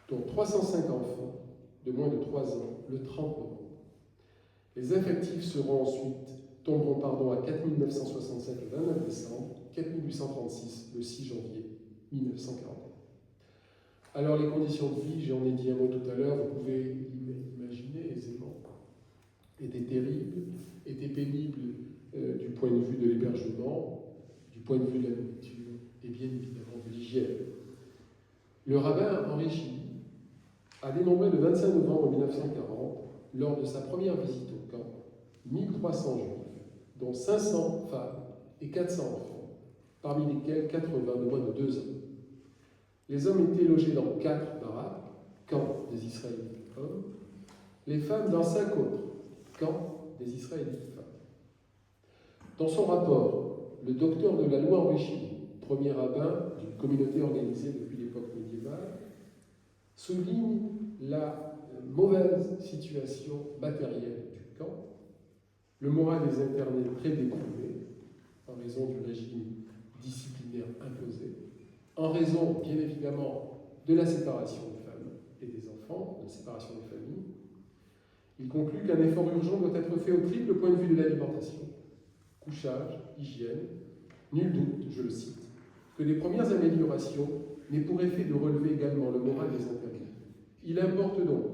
dont 305 enfants de moins de 3 ans le 30 novembre. Les effectifs tomberont à 4967 le 29 décembre, 4836 le 6 janvier 1941. Alors les conditions de vie, j'en ai dit un mot tout à l'heure, vous pouvez imaginer aisément, étaient terribles, étaient pénibles du point de vue de l'hébergement, du point de vue de la nourriture et bien évidemment de l'hygiène. Le rabbin Henri Chili a dénombré le 25 novembre 1940, lors de sa première visite au camp, 1300 juifs, dont 500 femmes et 400 enfants, parmi lesquels 80 de moins de 2 ans. Les hommes étaient logés dans 4 baraques, camps des Israélites hommes, les femmes dans 5 autres, camps des Israélites femmes. Dans son rapport, le docteur de la loi Henri Chili, premier rabbin d'une communauté organisée depuis l'époque médiévale, souligne la mauvaise situation matérielle du camp, le moral des internés très déprimé en raison du régime disciplinaire imposé, en raison bien évidemment de la séparation des femmes et des enfants, de la séparation des familles. Il conclut qu'un effort urgent doit être fait au triple point de vue de l'alimentation, couchage, hygiène, Nul doute, je le cite, que les premières améliorations n'aient pour effet de relever également le moral des internés. Il importe donc,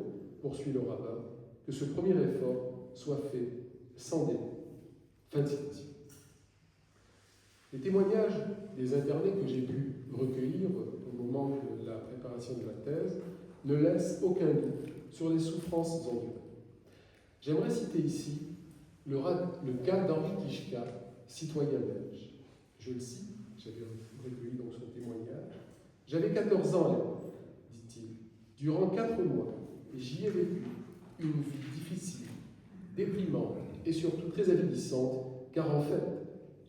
poursuit le rabbin, que ce premier effort soit fait sans délai. Fin de citation. Les témoignages des internés que j'ai pu recueillir au moment de la préparation de ma thèse ne laissent aucun doute sur les souffrances endurées. J'aimerais citer ici le cas d'Henri Kichka, citoyen belge. Je le cite, j'avais recueilli donc son témoignage. « J'avais 14 ans à l'époque, dit-il. Durant 4 mois, j'y ai vécu une vie difficile, déprimante et surtout très avilissante, car en fait,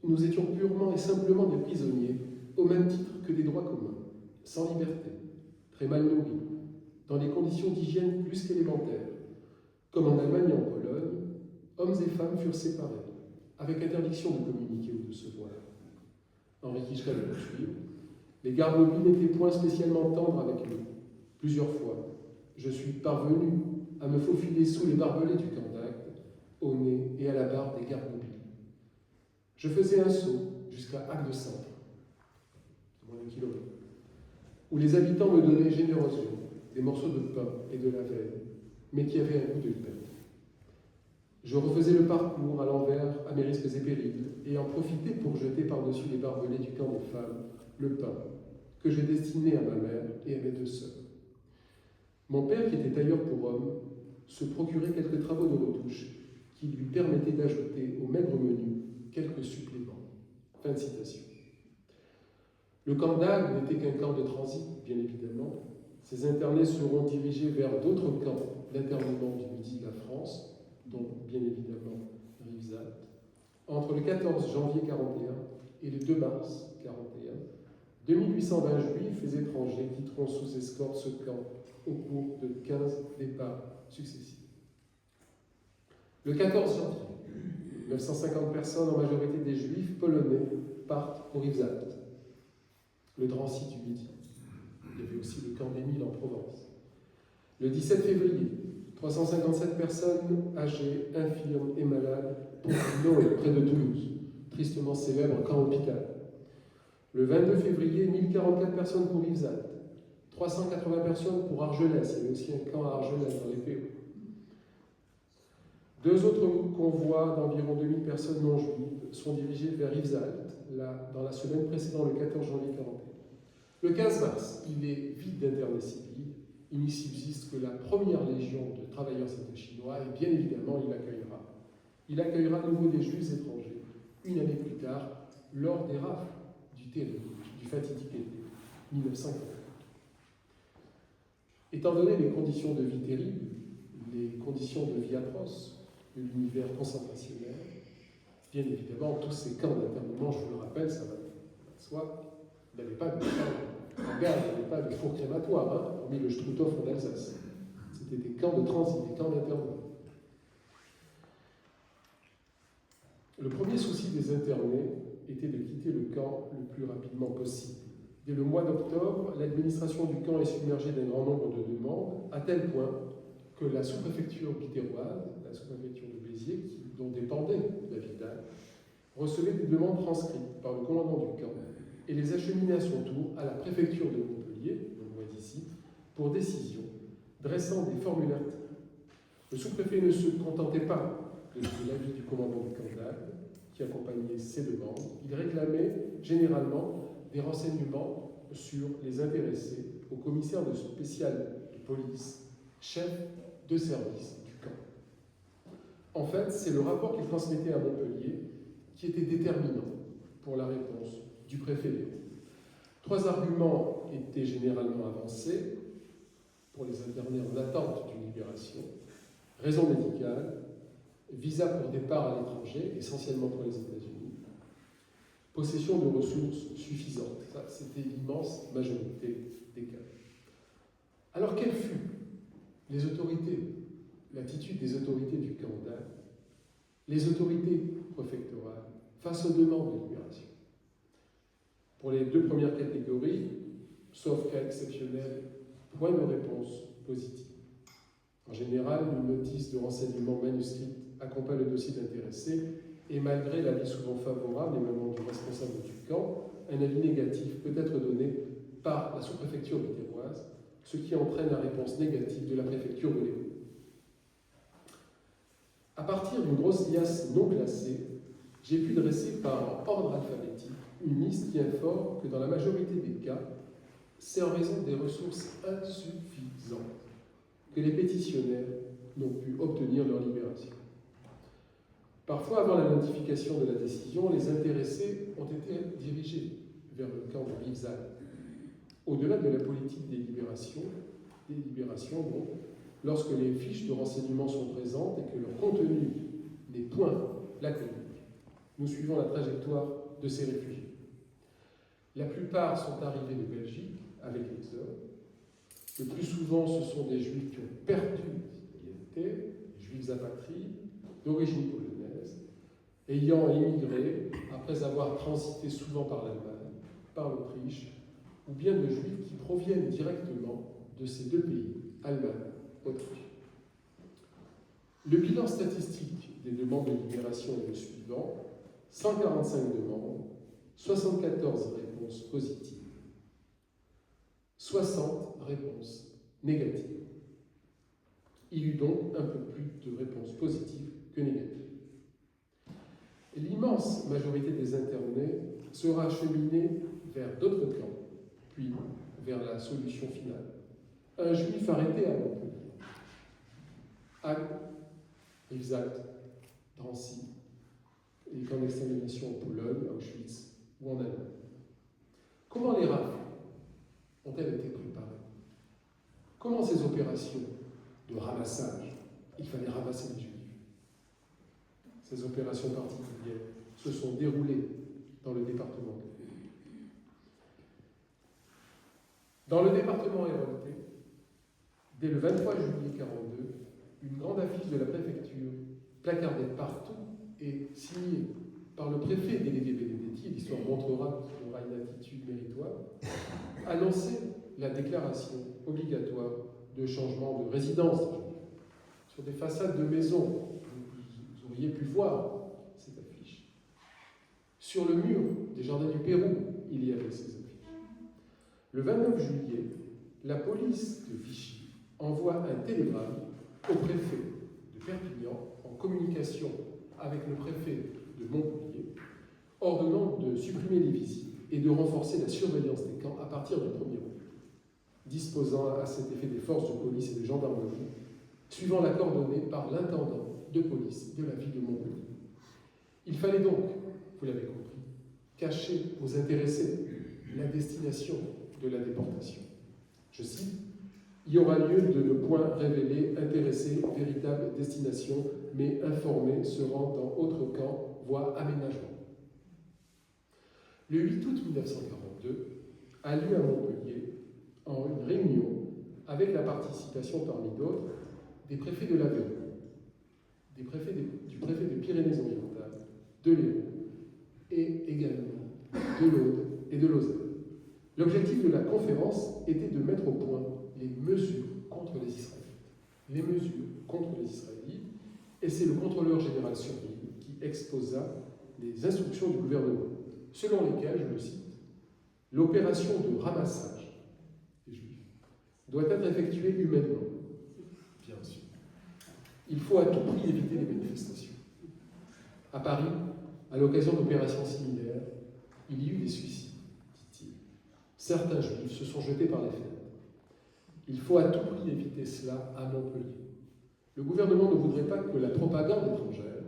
nous étions purement et simplement des prisonniers, au même titre que des droits communs, sans liberté, très mal nourris, dans des conditions d'hygiène plus qu'élémentaires. Comme en Allemagne et en Pologne, hommes et femmes furent séparés, avec interdiction de communiquer ou de se voir. » Henri Kichka le poursuit. « Les gardes mobiles n'étaient point spécialement tendres avec nous. Plusieurs fois, je suis parvenu à me faufiler sous les barbelés du camp d'Agde, au nez et à la barbe des gardes mobiles. Je faisais un saut jusqu'à Agde-Centre, moins d'un kilomètre, où les habitants me donnaient généreusement des morceaux de pain et de la veille, mais qui avaient un goût de pain. Je refaisais le parcours à l'envers à mes risques et périls, et en profitais pour jeter par-dessus les barbelés du camp des femmes le pain que j'ai destiné à ma mère et à mes 2 sœurs. Mon père, qui était tailleur pour homme, se procurait quelques travaux de retouche qui lui permettaient d'ajouter au maigre menu quelques suppléments. » Fin de citation. Le camp d'Agde n'était qu'un camp de transit, bien évidemment. Ces internés seront dirigés vers d'autres camps d'internement du midi de la France, dont bien évidemment Rivesaltes, entre le 14 janvier 1941 et le 2 mars 1941. 2820 juifs et étrangers quitteront sous escorte ce camp au cours de 15 départs successifs. Le 14 janvier, 950 personnes, en majorité des juifs polonais, partent pour Rivesaltes, le Drancy du Midi. Il y avait aussi le camp d'Émile en Provence. Le 17 février, 357 personnes âgées, infirmes et malades pour Noé, près de Toulouse, tristement célèbre camp hôpital. Le 22 février, 1044 personnes pour Rivesaltes, 380 personnes pour Argelès, il y avait aussi un camp à Argelès dans les PO. 2 autres convois d'environ 2000 personnes non juives sont dirigés vers Rivesaltes, dans la semaine précédant le 14 janvier 1941. Le 15 mars, il est vide d'internés civils, il n'y subsiste que la première légion de travailleurs chinois et bien évidemment il accueillera de nouveau des juifs étrangers, une année plus tard, lors des rafles du fatidique été 1940. Étant donné les conditions de vie terribles, les conditions de vie atroces de l'univers concentrationnel, bien évidemment, tous ces camps d'internement, je vous le rappelle, ça va de soi, n'avaient pas de camp en gaz, n'avaient pas de four crématoire, hormis le Struthof en Alsace. C'était des camps de transit, des camps d'internement. Le premier souci des internés était de quitter le camp le plus rapidement possible. Dès le mois d'octobre, l'administration du camp est submergée d'un grand nombre de demandes, à tel point que la sous-préfecture biterroise, la sous-préfecture de Béziers, dont dépendait la ville d'Agde, recevait des demandes transcrites par le commandant du camp et les acheminait à son tour à la préfecture de Montpellier, on le voit ici, pour décision, dressant des formulaires. Le sous-préfet ne se contentait pas de l'avis du commandant du camp d'Agde, qui accompagnait ces demandes. Il réclamait généralement des renseignements sur les intéressés au commissaire spécial de police, chef de service du camp. En fait, c'est le rapport qu'il transmettait à Montpellier qui était déterminant pour la réponse du préfet Léon. 3 arguments étaient généralement avancés pour les internés en attente d'une libération. Raison médicale, visa pour départ à l'étranger, essentiellement pour les États-Unis, possession de ressources suffisantes. Ça, c'était l'immense majorité des cas. Alors, quelles furent les autorités, l'attitude des autorités du camp d'Agde, les autorités préfectorales face aux demandes de libération? Pour les 2 premières catégories, sauf cas exceptionnel, point de réponse positive. En général, une notice de renseignement manuscrite accompagne le dossier d'intéressé Et malgré l'avis souvent favorable, et même du responsable du camp, un avis négatif peut être donné par la sous-préfecture biterroise, ce qui entraîne la réponse négative de la préfecture de l'Hérault. À partir d'une grosse liasse non classée, j'ai pu dresser par ordre alphabétique une liste qui informe que dans la majorité des cas, c'est en raison des ressources insuffisantes que les pétitionnaires n'ont pu obtenir leur libération. Parfois, avant la notification de la décision, les intéressés ont été dirigés vers le camp de Rivesaltes. Au-delà de la politique des libérations, donc, lorsque les fiches de renseignement sont présentes et que leur contenu n'est point laconique, nous suivons la trajectoire de ces réfugiés. La plupart sont arrivés de Belgique avec l'exode. Le plus souvent, ce sont des juifs qui ont perdu l'identité, des juifs apatrides, d'origine polonaise, ayant émigré après avoir transité souvent par l'Allemagne, par l'Autriche, ou bien de juifs qui proviennent directement de ces deux pays, Allemagne, Autriche. Le bilan statistique des demandes de libération est le suivant: 145 demandes, 74 réponses positives, 60 réponses négatives. Il y eut donc un peu plus de réponses positives que négatives. L'immense majorité des internés sera acheminée vers d'autres camps, puis vers la solution finale. Un juif arrêté à Montpellier, Hague, Rivesaltes, Drancy, les camps d'extermination en Pologne, à Auschwitz ou en Allemagne. Comment les rafles ont-elles été préparées? Comment ces opérations de ramassage, il fallait ramasser les juifs, ces opérations particulières se sont déroulées dans le département de l'Hérault. Dans le département héraultais, dès le 23 juillet 1942, une grande affiche de la préfecture, placardée partout et signée par le préfet délégué Benedetti, l'histoire montrera qu'il aura une attitude méritoire, annonçait la déclaration obligatoire de changement de résidence sur des façades de maisons. Vous auriez pu voir cette affiche. Sur le mur des Jardins du Pérou, il y avait ces affiches. Le 29 juillet, la police de Vichy envoie un télégramme au préfet de Perpignan en communication avec le préfet de Montpellier, ordonnant de supprimer les visites et de renforcer la surveillance des camps à partir du 1er août, disposant à cet effet des forces de police et de gendarmerie, suivant l'accord donné par l'intendant de police de la ville de Montpellier. Il fallait donc, vous l'avez compris, cacher aux intéressés la destination de la déportation. Je cite: il y aura lieu de ne point révéler intéressé véritable destination, mais informer se rend dans autre camp, voie aménagement. Le 8 août 1942 a lieu à Montpellier en une réunion avec la participation parmi d'autres des préfets de l'Aveyron, du préfet de Pyrénées-Orientales, de l'Hérault et également de l'Aude et de Lausanne. L'objectif de la conférence était de mettre au point les mesures contre les Israélites. Les mesures contre les Israélites, et c'est le contrôleur général sur l'île qui exposa les instructions du gouvernement, selon lesquelles, je le cite, l'opération de ramassage des Juifs doit être effectuée humainement, bien sûr. Il faut à tout prix éviter les manifestations. À Paris, à l'occasion d'opérations similaires, il y eut des suicides, dit-il. Certains Juifs se sont jetés par les fenêtres. Il faut à tout prix éviter cela à Montpellier. Le gouvernement ne voudrait pas que la propagande étrangère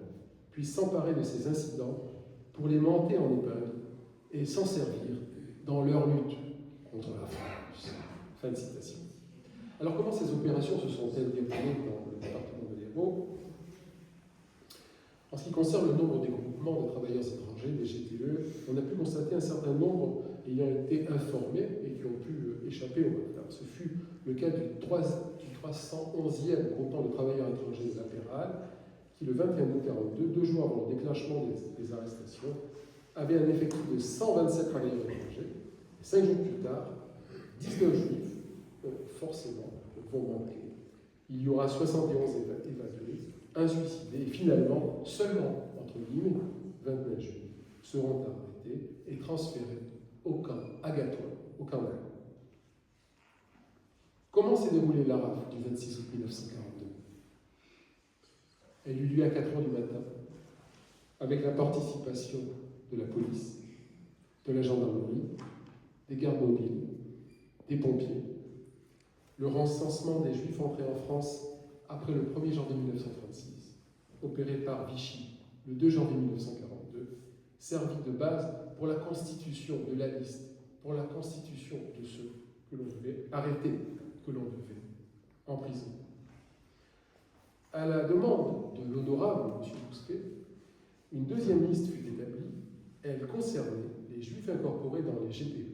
puisse s'emparer de ces incidents pour les monter en épingle et s'en servir dans leur lutte contre la France. Fin de citation. Alors comment ces opérations se sont-elles déroulées dans le département de l'Hérault? En ce qui concerne le nombre des groupements de travailleurs étrangers, des GTE, on a pu constater un certain nombre ayant été informés et qui ont pu échapper au matin. Ce fut le cas du 311e groupement de travailleurs étrangers de la Pérale, qui le 21 août 1942, 2 jours avant le déclenchement des arrestations, avait un effectif de 127 travailleurs étrangers. Et 5 jours plus tard, 19 juifs, forcément, vont manquer. Il y aura 71 évacués, un suicidé, et finalement, seulement en entre guillemets, 29 juifs, seront arrêtés et transférés au camp Agathon, au camp d'Al. Comment s'est déroulée la rafle du 26 août 1942 ? Elle eut lieu à 4 h du matin, avec la participation de la police, de la gendarmerie, des gardes mobiles, des pompiers. Le recensement des Juifs entrés en France après le 1er janvier 1936, opéré par Vichy le 2 janvier 1942, servit de base pour la constitution de la liste, pour la constitution de ceux que l'on devait arrêter, que l'on devait emprisonner. À la demande de l'honorable M. Bousquet, une deuxième liste fut établie. Elle concernait les Juifs incorporés dans les GTE.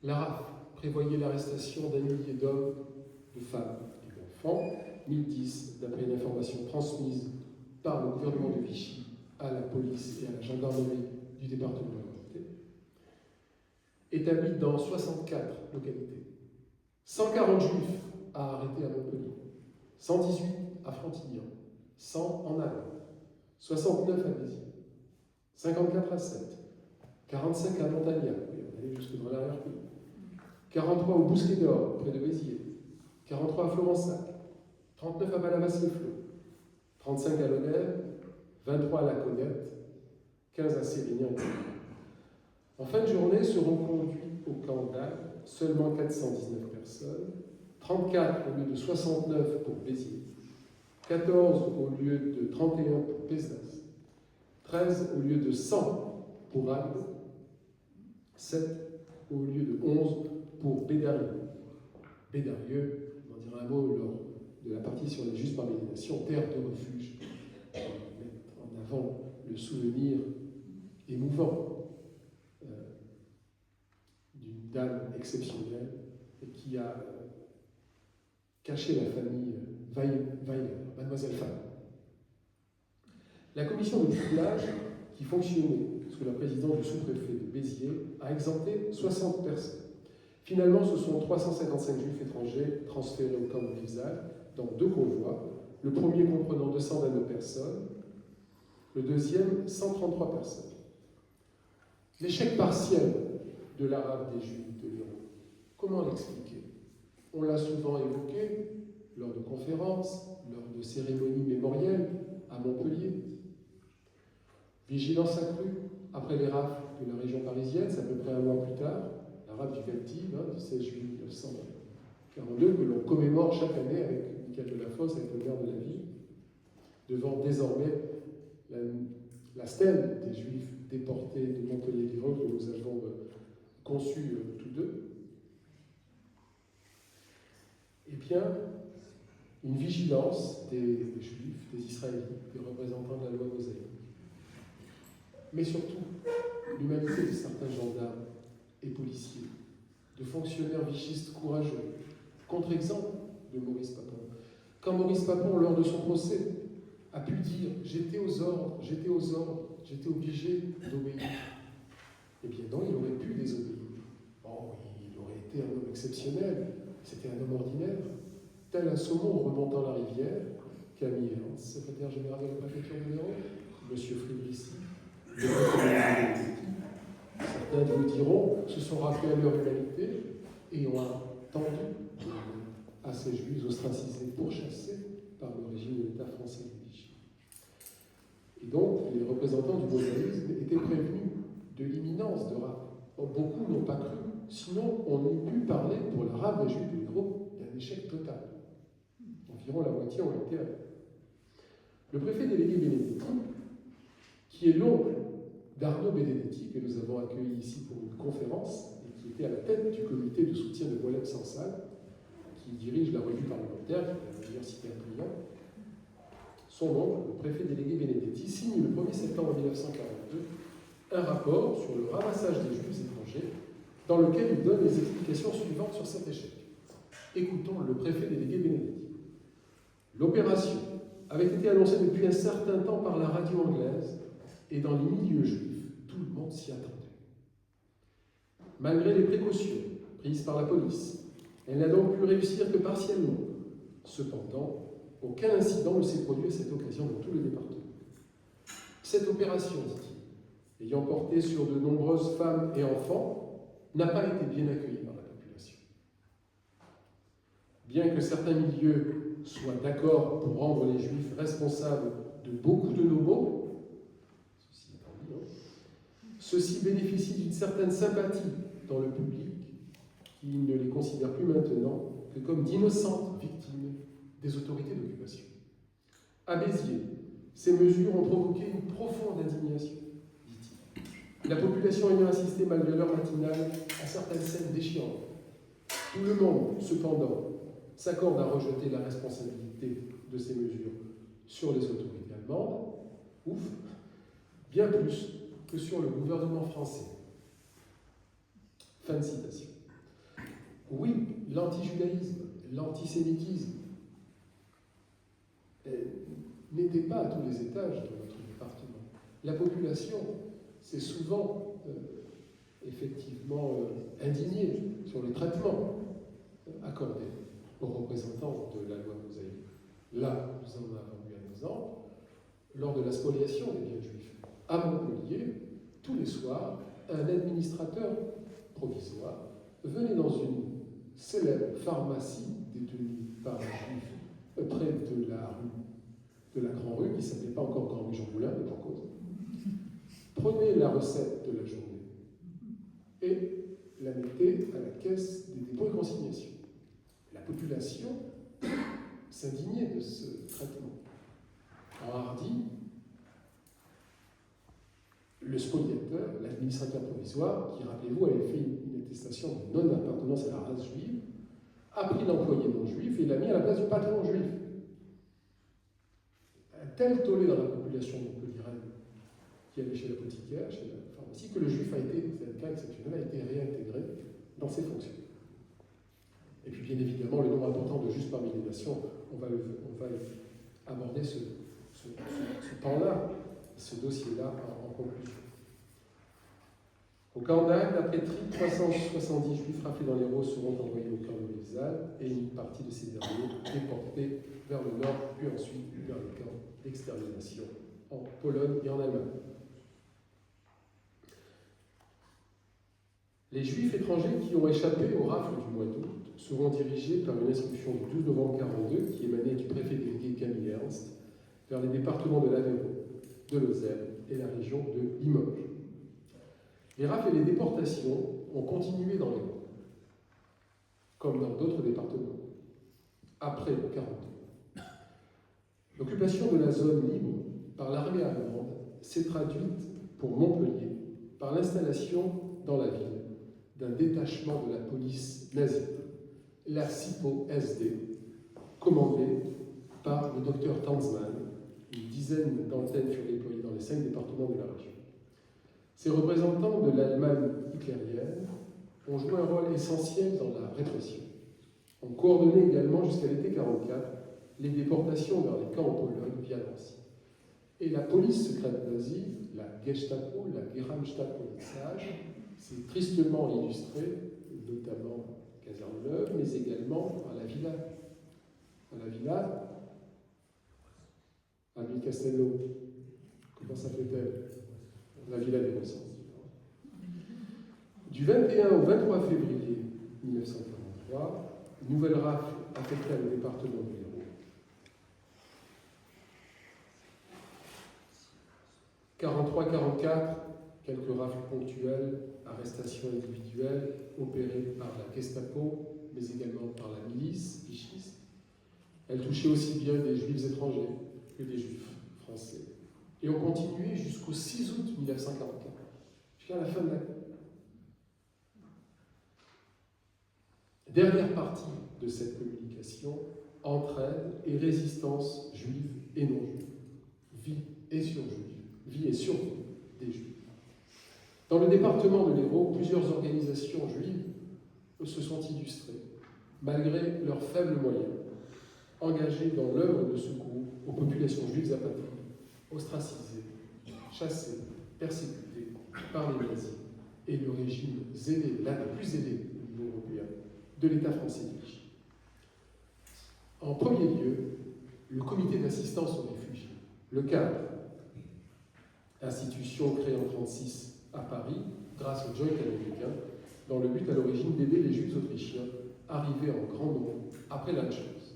La RAF prévoyait l'arrestation d'un millier d'hommes, de femmes et d'enfants, 1010 d'après une information transmise par le gouvernement de Vichy à la police et à la gendarmerie du département de la Meurthe, établie dans 64 localités. 140 Juifs à arrêter à Montpellier, 118 à Frontignan, 100 en Alpes, 69 à Béziers, 54 à Sète, 45 à Montagnac, on allait jusque dans l'arrière-pays, 43 au Bousquet d'Or, près de Béziers, 43 à Florensac, 39 à Palavas-les-Flots, 35 à Lonève, 23 à La Cognette, 15 à Sévignan et en fin de journée seront conduits au camp d'Al seulement 419 personnes, 34 au lieu de 69 pour Béziers, 14 au lieu de 31 pour Pézenas, 13 au lieu de 100 pour Agde, 7 au lieu de 11 pour Bédarieux. Bédarieux, on en dira un mot lors de la partie sur les Juifs parmi les nations, terre de refuge, pour mettre en avant le souvenir émouvant d'une dame exceptionnelle et qui a caché la famille Weiler, Mademoiselle Fan. La commission de jumelage, qui fonctionnait sous la présidence du sous-préfet de Béziers, a exempté 60 personnes. Finalement, ce sont 355 Juifs étrangers transférés au camp de Vilsac dans 2 convois, le premier comprenant 222 personnes, le deuxième 133 personnes. L'échec partiel de la rafle des Juifs de Lyon, comment l'expliquer ? On l'a souvent évoqué lors de conférences, lors de cérémonies mémorielles à Montpellier. Vigilance accrue après les rafles de la région parisienne, c'est à peu près un mois plus tard, la rafle du Veldiv, du 16 juillet 1942, que l'on commémore chaque année avec Michael Delafosse, avec le maire de la ville, devant désormais la stèle des Juifs déportés de Montpellier-Liron que nous avons conçue tous deux. Eh bien, une vigilance des Juifs, des Israélites, des représentants de la loi mosaïque. Mais surtout, l'humanité de certains gendarmes et policiers, de fonctionnaires vichistes courageux, contre-exemple de Maurice Papon. Quand Maurice Papon, lors de son procès, a pu dire « j'étais aux ordres, j'étais obligé d'obéir », eh bien non, il aurait pu désobéir. Bon, il aurait été un homme exceptionnel, c'était un homme ordinaire, tel un saumon remontant la rivière. Camille Evans, secrétaire général de la préfecture de Lyon, M. Friedrichs, le préfet de certains vous diront, se sont rappelés à leur humanité et ont tendu à ces Juifs ostracisés, pourchassés par le régime de l'État français de Vichy. Et donc, les représentants du mosaïsme étaient prévenus de l'imminence de rafle. Beaucoup n'ont pas cru, sinon on eût pu parler pour la rafle des Juifs de Lyon d'un échec total. Environ la moitié ont été arrêtés. Le préfet délégué Benedetti, qui est l'oncle d'Arnaud Benedetti, que nous avons accueilli ici pour une conférence, et qui était à la tête du comité de soutien de Moulin Sansal, qui dirige la revue parlementaire, qui est à l'université Apollon. Son oncle, le préfet délégué Benedetti, signe le 1er septembre 1942 un rapport sur le ramassage des Juifs étrangers, dans lequel il donne les explications suivantes sur cet échec. Écoutons le préfet délégué Benedetti. L'opération avait été annoncée depuis un certain temps par la radio anglaise et dans les milieux juifs, tout le monde s'y attendait. Malgré les précautions prises par la police, elle n'a donc pu réussir que partiellement. Cependant, Aucun incident ne s'est produit à cette occasion dans tout le département. Cette opération, dit-il, ayant porté sur de nombreuses femmes et enfants, n'a pas été bien accueillie par la population. Bien que certains milieux soient d'accord pour rendre les Juifs responsables de beaucoup de nos maux, ceux-ci bénéficient d'une certaine sympathie dans le public qui ne les considère plus maintenant que comme d'innocentes victimes des autorités d'occupation. À Béziers, ces mesures ont provoqué une profonde indignation, dit-il. La population ayant assisté malgré l'heure matinale à certaines scènes déchirantes. Tout le monde, cependant, s'accorde à rejeter la responsabilité de ces mesures sur les autorités allemandes, bien plus que sur le gouvernement français. Fin de citation. Oui, l'antijudaïsme, l'antisémitisme n'était pas à tous les étages de notre département. La population s'est souvent effectivement indignée sur les traitements accordés aux représentants de la loi mosaïque. Là, nous en avons eu un exemple lors de la spoliation des biens juifs. À Montpellier, tous les soirs, un administrateur provisoire venait dans une célèbre pharmacie détenue par un juif près de la Grand Rue, qui ne s'appelait pas encore Grand Rue Jean Moulin, mais pour cause, prenait la recette de la journée et la mettait à la caisse des dépôts et consignations. La population s'indignait de ce traitement. Enhardi, le spoliateur, l'administrateur provisoire, qui, rappelez-vous, avait fait une attestation de non-appartenance à la race juive, a pris l'employé non juif et l'a mis à la place du patron juif. Un tel tollé dans la population montpelliéraine qui allait chez l'apothicaire, chez la pharmacie, que le juif a été, c'est un cas exceptionnel, a été réintégré dans ses fonctions. Et puis bien évidemment, le nombre important de juifs parmi les nations, on va aborder ce temps-là, ce dossier-là en conclusion. Au camp d'Agde, après 370 juifs raflés dans les Roses seront envoyés au camp de Belzal et une partie de ces derniers déportés vers le nord, puis ensuite vers les camps d'extermination en Pologne et en Allemagne. Les juifs étrangers qui ont échappé aux rafles du mois d'août seront dirigés par une instruction du 12 novembre 1942 qui émanait du préfet délégué Camille Ernst vers les départements de l'Aveyron, de Lozère et la région de Limoges. Les rafles et les déportations ont continué dans l'Hérault, comme dans d'autres départements, après 1942. L'occupation de la zone libre par l'armée allemande s'est traduite pour Montpellier par l'installation dans la ville d'un détachement de la police nazie, la SIPO-SD, commandé par le docteur Tanzmann. Une dizaine d'antennes furent déployées dans les 5 départements de la région. Ces représentants de l'Allemagne hitlérienne ont joué un rôle essentiel dans la répression. On coordonnait également jusqu'à l'été 1944 les déportations vers les camps en Pologne via Nancy. Et la police secrète nazie, la Gestapo, la Geheimstaatspolizei, s'est tristement illustrée, notamment à Caserne-Neuve, mais également à la Villa. À la Villa, à Ville Castello. Comment s'appelait-elle? La Villa des Recenses. Du 21 au 23 février 1943, une nouvelle rafle affecta le département de l'Hérault. 43-44, quelques rafles ponctuelles, arrestations individuelles opérées par la Gestapo, mais également par la milice vichiste. Elles touchaient aussi bien des juifs étrangers que des juifs français. Et ont continué jusqu'au 6 août 1944, jusqu'à la fin de l'année. Dernière partie de cette communication, entraide et résistance juive et non juive, vie et survie des juifs. Dans le département de l'Hérault, plusieurs organisations juives se sont illustrées, malgré leurs faibles moyens, engagées dans l'œuvre de secours aux populations juives apatrides, ostracisées, chassées, persécutées par les nazis et le régime zélé, l'un des plus zélés au niveau européen, de l'État français de Vichy. En premier lieu, le comité d'assistance aux réfugiés, le CAR, institution créée en 1936 à Paris grâce au Joint américain, dans le but à l'origine d'aider les Juifs autrichiens arrivés en grand nombre après l'Anschluss.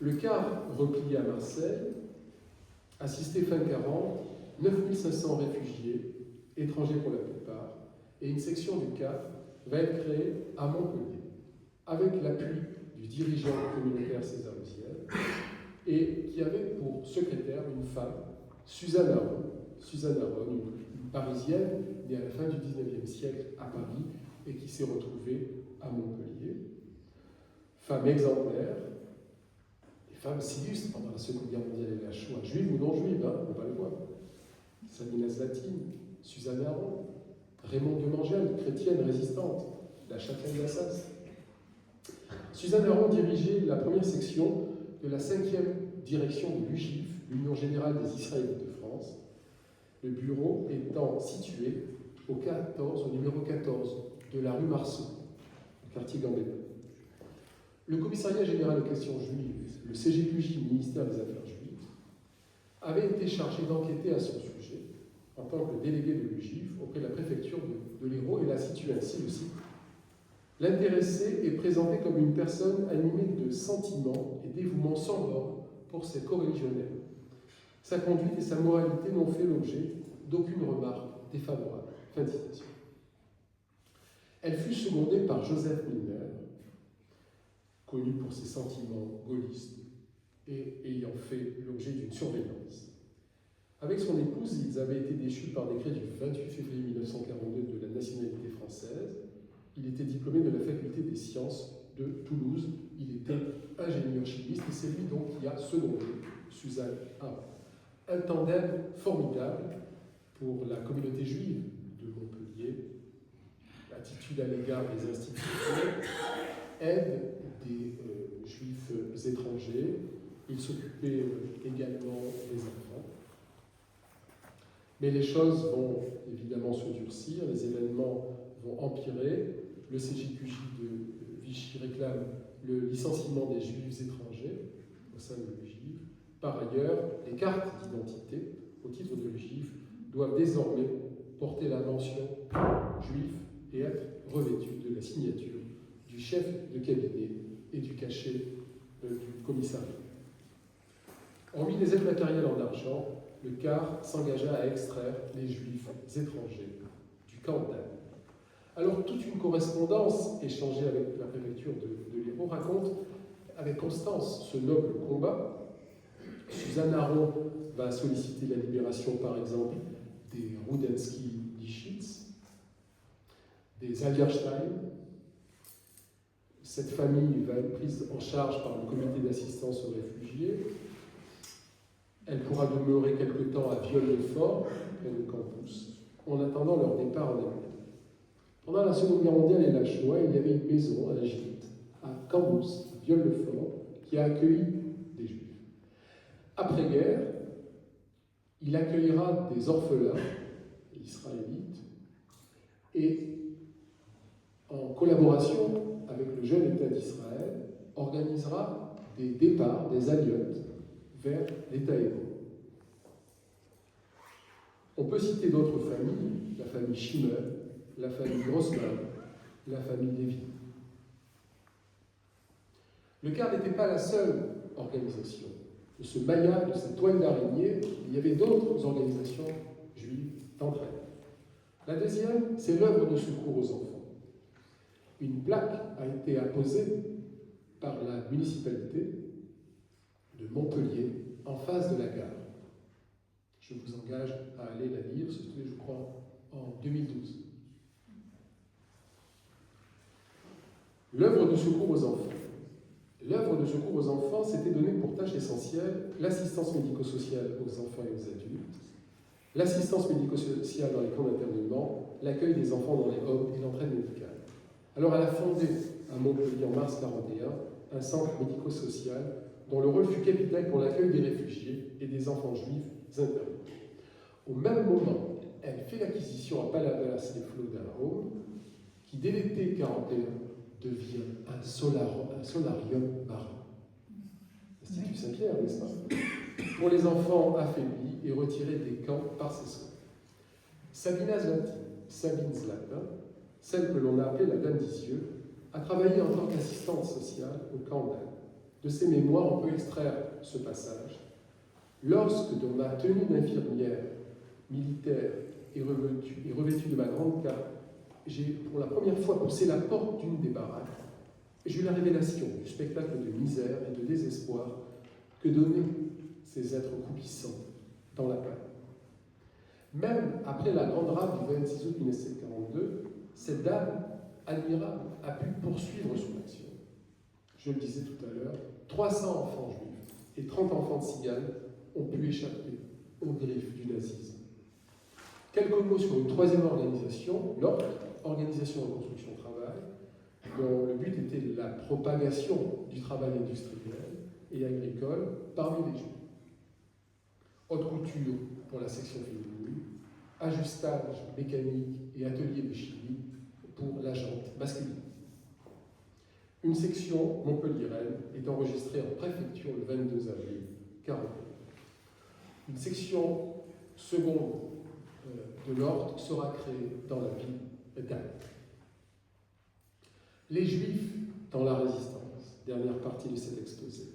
Le CAR, replié à Marseille, assistait fin 40 9500 réfugiés, étrangers pour la plupart, et une section du CAR va être créée à Montpellier, avec l'appui du dirigeant communautaire César Luciel, et qui avait pour secrétaire une femme, Suzanne Aron, une Parisienne née à la fin du XIXe siècle à Paris et qui s'est retrouvée à Montpellier. Femme exemplaire, et femme illustre pendant la Seconde Guerre mondiale et la Shoah, juive ou non juive, hein, on va le voir. Sabina Zlatine, Suzanne Aron, Raymond de Mangel, chrétienne résistante, la châtelaine d'Assas. Suzanne Aron dirigeait la première section de la 5e direction de l'UGIF, l'Union Générale des Israélites de France, le bureau étant situé au numéro 14 de la rue Marceau, au quartier Gambetta. Le Commissariat Général aux questions juives, le CGQJ, ministère des Affaires juives, avait été chargé d'enquêter à son sujet en tant que délégué de l'UGIF auprès de la préfecture de l'Hérault et l'a situé ainsi le site. L'intéressé est présenté comme une personne animée de sentiments et dévouement sans bornes pour ses coreligionnaires. Sa conduite et sa moralité n'ont fait l'objet d'aucune remarque défavorable. Fin de citation. Elle fut secondée par Joseph Milner, connu pour ses sentiments gaullistes et ayant fait l'objet d'une surveillance. Avec son épouse, ils avaient été déchus par décret du 28 février 1942 de la nationalité française. Il était diplômé de la faculté des sciences de Toulouse. Il était ingénieur chimiste et c'est lui donc qui a secondé Suzanne Aron. Un tandem formidable pour la communauté juive de Montpellier, attitude à l'égard des institutions, aide des juifs étrangers. Il s'occupait également des enfants. Mais les choses vont évidemment se durcir, les événements vont empirer. Le CJQJ de Vichy réclame le licenciement des juifs étrangers au sein de l'UGIF. Par ailleurs, les cartes d'identité au titre de l'UGIF doivent désormais porter la mention juif et être revêtues de la signature du chef de cabinet et du cachet du commissariat. Hormis les aides matérielles en argent, le CAR s'engagea à extraire les juifs étrangers du camp d'Anne. Alors, toute une correspondance échangée avec la préfecture de l'Hérault raconte avec constance ce noble combat. Suzanne Aron va solliciter la libération, par exemple, des Rudensky-Lischitz, des Algerstein. Cette famille va être prise en charge par le comité d'assistance aux réfugiés. Elle pourra demeurer quelque temps à Viol-le-Fort, près de Campus, en attendant leur départ en Allemagne. Pendant la Seconde Guerre mondiale et la Shoah, il y avait une maison à Égypte, à Campus, Viol-le-Fort, qui a accueilli des Juifs. Après-guerre, il accueillera des orphelins israélites et, en collaboration avec le jeune État d'Israël, organisera des départs, des aliotes, vers l'État hébreu. On peut citer d'autres familles, la famille Schimmer, la famille Grossman, la famille Lévy. Le CAR n'était pas la seule organisation. De ce maillage, de cette toile d'araignée, il y avait d'autres organisations juives d'entraide. La deuxième, c'est l'œuvre de secours aux enfants. Une plaque a été apposée par la municipalité de Montpellier, en face de la gare. Je vous engage à aller la lire, c'était, je crois, en 2012. L'œuvre de secours aux enfants. L'œuvre de secours aux enfants s'était donnée pour tâche essentielle l'assistance médico-sociale aux enfants et aux adultes, l'assistance médico-sociale dans les camps d'internement, l'accueil des enfants dans les hubs et l'entraide médicale. Alors elle a fondé à Montpellier en mars 1941 un centre médico-social dont le rôle fut capital pour l'accueil des réfugiés et des enfants juifs internés. Au même moment, elle fait l'acquisition à Palavas les Flots d'un home qui, dès l'été 1941, devient un solarium marin. Institut Saint-Pierre, n'est-ce pas? Pour les enfants affaiblis et retirés des camps par ses soins. Sabine Zlatin, celle que l'on a appelée la Dame d'Isieux, a travaillé en tant qu'assistante sociale au camp d'Anne. De ses mémoires, on peut extraire ce passage. Lorsque, dans ma tenue d'infirmière militaire et revêtue de ma grande cape, j'ai pour la première fois poussé la porte d'une des baraques, j'ai eu la révélation du spectacle de misère et de désespoir que donnaient ces êtres croupissants dans la paix. Même après la grande rafle du 26 août 1942, cette dame admirable a pu poursuivre son action. Je le disais tout à l'heure, 300 enfants juifs et 30 enfants de ciganes ont pu échapper aux griffes du nazisme. Quelques mots sur une troisième organisation, l'ORC, Organisation de Construction Travail, dont le but était la propagation du travail industriel et agricole parmi les Juifs. Haute couture pour la section féminine, ajustage mécanique et atelier de chimie pour la jante masculine. Une section montpelliéraine est enregistrée en préfecture le 22 avril 1941. Une section seconde de l'ordre sera créée dans la ville d'Anne. Les Juifs dans la résistance, dernière partie de cet exposé.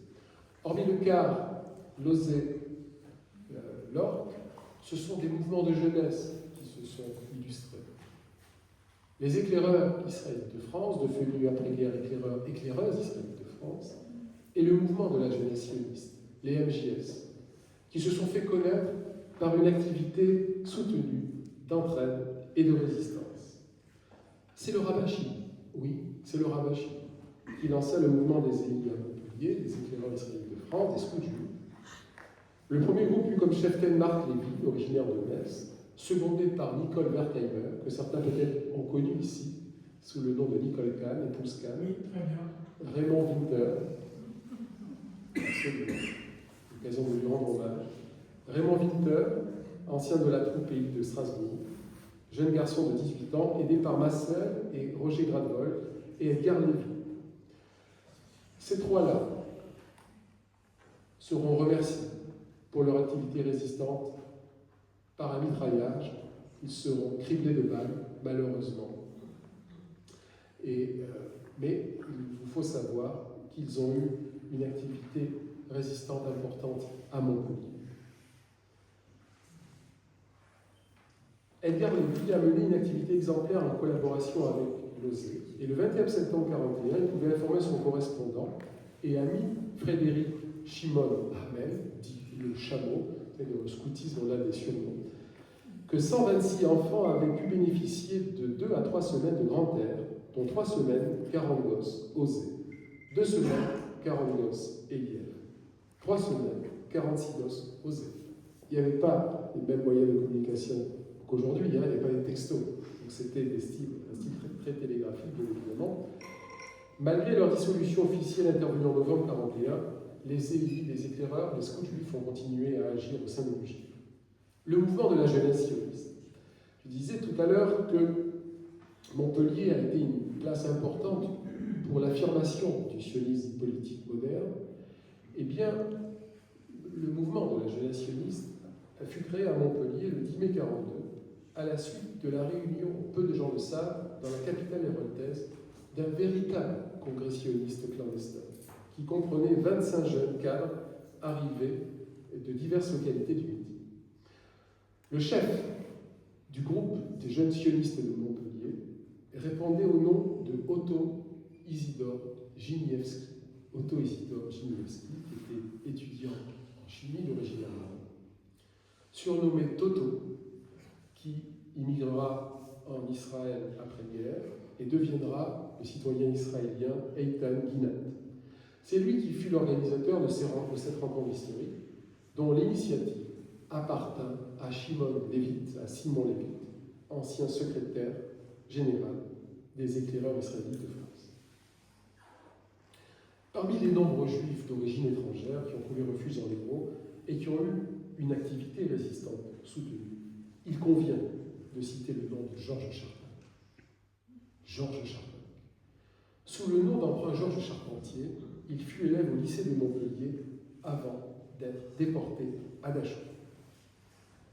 Hormis le CAR, l'OSE, l'ORC, ce sont des mouvements de jeunesse qui se sont illustrés. Les éclaireurs israélites de France, devenus après-guerre éclaireuses israélites de France, et le mouvement de la jeunesse sioniste, les MJS, qui se sont fait connaître par une activité soutenue d'entraide et de résistance. C'est le Rabashi, oui, c'est le Rabashi, qui lança le mouvement des EI à Montpellier, des éclaireurs israélites de France, des scouts juifs. Le premier groupe eut comme chef Marc Lévy, originaire de Metz, secondé par Nicole Wertheimer, que certains peut-être ont connu ici, sous le nom de Nicole Kahn, épouse Kahn. Oui, très bien. Raymond Winter, absolument, l'occasion de lui rendre hommage. Raymond Winter, ancien de la troupe pays de Strasbourg, jeune garçon de 18 ans, aidé par Marcel et Roger Gradvol et Edgar Lévy. Ces trois-là seront remerciés pour leur activité résistante par un mitraillage. Ils seront criblés de balles, malheureusement. Mais il vous faut savoir qu'ils ont eu une activité résistante importante à Montpellier. Edgar Lévy a mené une activité exemplaire en collaboration avec l'OSE. Et le 21 septembre 1941, il pouvait informer son correspondant et ami Frédéric Shimon Hamel, dit le chameau, et le scoutisme, on a des surnoms, que 126 enfants avaient pu bénéficier de 2 à 3 semaines de grand air, dont 3 semaines, 40 gosses, osés, 2 semaines, 40 gosses, Eliève, 3 semaines, 46 gosses, osés. Il n'y avait pas les mêmes moyens de communication qu'aujourd'hui, il n'y avait pas les textos, donc c'était un style très télégraphique, bien évidemment. Malgré leur dissolution officielle intervenue en novembre 1941, les EI, les éclaireurs, les scouts juifs ont continué à agir au sein de l'OGIF. Le mouvement de la jeunesse sioniste. Je disais tout à l'heure que Montpellier a été une place importante pour l'affirmation du sionisme politique moderne. Eh bien, le mouvement de la jeunesse sioniste fut créé à Montpellier le 10 mai 1942, à la suite de la réunion, peu de gens le savent, dans la capitale héroltaise, d'un véritable congrès sioniste clandestin, qui comprenait 25 jeunes cadres arrivés de diverses localités du Midi. Le chef du groupe des jeunes sionistes de Montpellier répondait au nom de Otto Isidore Giniewski. Otto Isidore Giniewski, qui était étudiant en chimie d'origine allemande, surnommé Toto, qui immigrera en Israël après-guerre et deviendra le citoyen israélien Eitan Ginat. C'est lui qui fut l'organisateur de cette rencontre historique, dont l'initiative appartint à Simon Lévit, ancien secrétaire général des éclaireurs israélites de France. Parmi les nombreux juifs d'origine étrangère qui ont trouvé refuge dans l'Hérault et qui ont eu une activité résistante soutenue, il convient de citer le nom de Georges Charpentier. Georges Charpentier. Sous le nom d'emprunt Georges Charpentier, il fut élève au lycée de Montpellier avant d'être déporté à Dachau.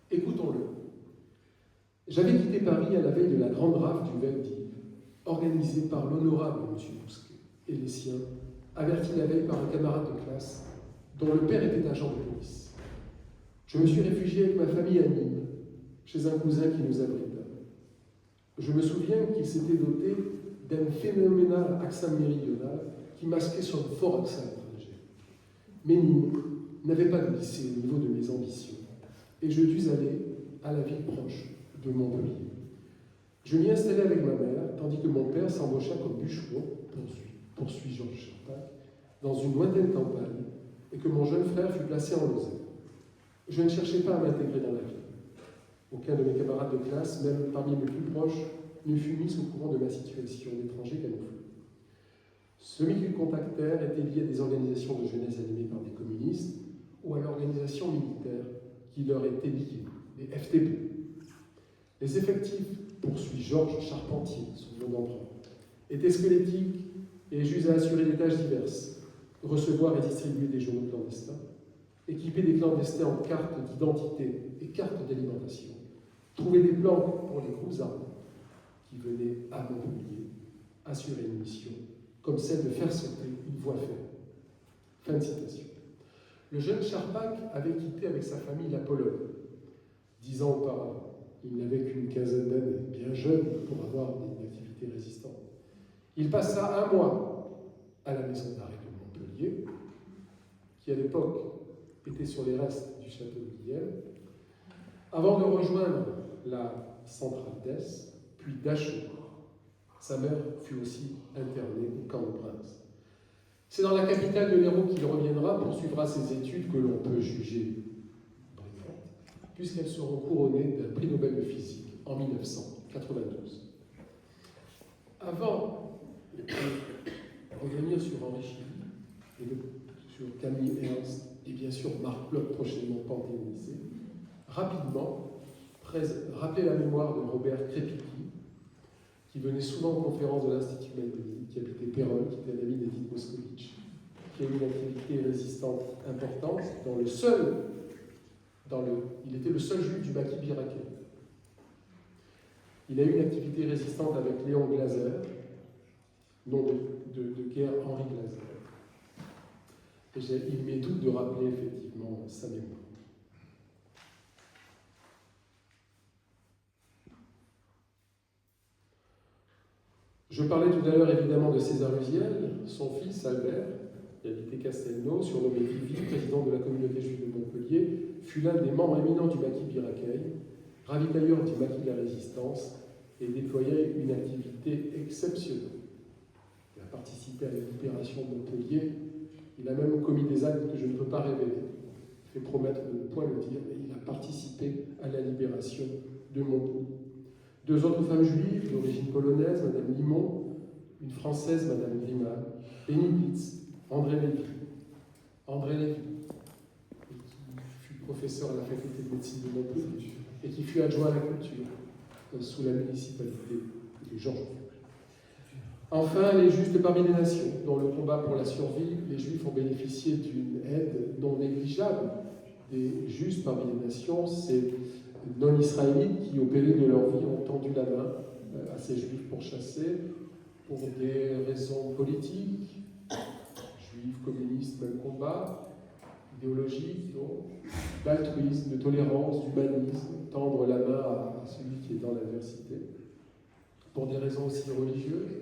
Écoutons-le. J'avais quitté Paris à la veille de la grande rafle du Veldiv, organisée par l'honorable M. Bousquet et les siens, avertis la veille par un camarade de classe dont le père était agent de police. Je me suis réfugié avec ma famille à Nîmes, chez un cousin qui nous abrita. Je me souviens qu'il s'était doté d'un phénoménal accent méridional qui masquait son fort accent étranger. Mais Nîmes n'avait pas de lycée au niveau de mes ambitions, et je dus aller à la ville proche de Montpellier. Je m'y installai avec ma mère, tandis que mon père s'embaucha comme bûcheron, poursuit Georges Charpak, dans une lointaine campagne, et que mon jeune frère fut placé en Lozère. Je ne cherchais pas à m'intégrer dans la ville. Aucun de mes camarades de classe, même parmi mes plus proches, ne fut mis au courant de ma situation d'étranger camouflé. Ceux qu'ils contactèrent étaient liés à des organisations de jeunesse animées par des communistes ou à l'organisation militaire qui leur était liée, les FTP. Les effectifs, poursuit Georges Charpentier, son nom d'emprunt, étaient squelettiques et jusent à assurer des tâches diverses, recevoir et distribuer des journaux clandestins, équiper des clandestins en cartes d'identité et cartes d'alimentation, trouver des plans pour les groupes armés qui venaient à Montpellier assurer une mission, comme celle de faire sauter une voie ferrée. Fin de citation. Le jeune Charpak avait quitté avec sa famille la Pologne 10 ans auparavant. Il n'avait qu'une quinzaine d'années, bien jeune pour avoir une activité résistante. Il passa 1 mois à la maison d'arrêt de Montpellier, qui à l'époque était sur les restes du château de Guillaume, avant de rejoindre la centrale d'Est, puis Dachau. Sa mère fut aussi internée au camp de Prince. C'est dans la capitale de l'Hérault qu'il reviendra, poursuivra ses études que l'on peut juger brillantes, puisqu'elles seront couronnées d'un prix Nobel de physique en 1992. Avant de revenir sur Henri Chili et sur Camille Ernst et bien sûr Marc Bloch prochainement panthéonisé, rapidement rappeler la mémoire de Robert Crépiti, qui venait souvent aux conférences de l'Institut Malboni, qui habitait Péronne, qui était l'ami d'Edith Moscovitch, qui a eu une activité résistante importante il était le seul juif du maquis Biraké. Il a eu une activité résistante avec Léon Glaser, nom de guerre Henri Glaser. Et il m'est doute de rappeler effectivement sa mémoire. Je parlais tout à l'heure évidemment de César Luziel, son fils Albert, qui habitait Castelnau, surnommé Vivi, président de la communauté juive de Montpellier, fut l'un des membres éminents du maquis Birakeï, ravitailleur du maquis de la Résistance, et déployait une activité exceptionnelle. Il a participé à la libération de Montpellier, il a même commis des actes que je ne peux pas révéler, il fait promettre de ne point le dire, et il a participé à la libération de Montpellier. 2 autres femmes juives d'origine polonaise, Madame Limon, une française, Madame Grimal, Béni Blitz, André Lévy, qui fut professeur à la faculté de médecine de Montpellier et qui fut adjoint à la culture sous la municipalité de Georges. Enfin, les Juifs de parmi les nations, dans le combat pour la survie, les Juifs ont bénéficié d'une aide non négligeable des Juifs parmi les nations. C'est non-israélites qui, au péril de leur vie, ont tendu la main à ces Juifs pourchassés pour des raisons politiques, juifs, communistes, même combat, idéologiques, d'altruisme, de tolérance, d'humanisme, tendre la main à celui qui est dans l'adversité, pour des raisons aussi religieuses,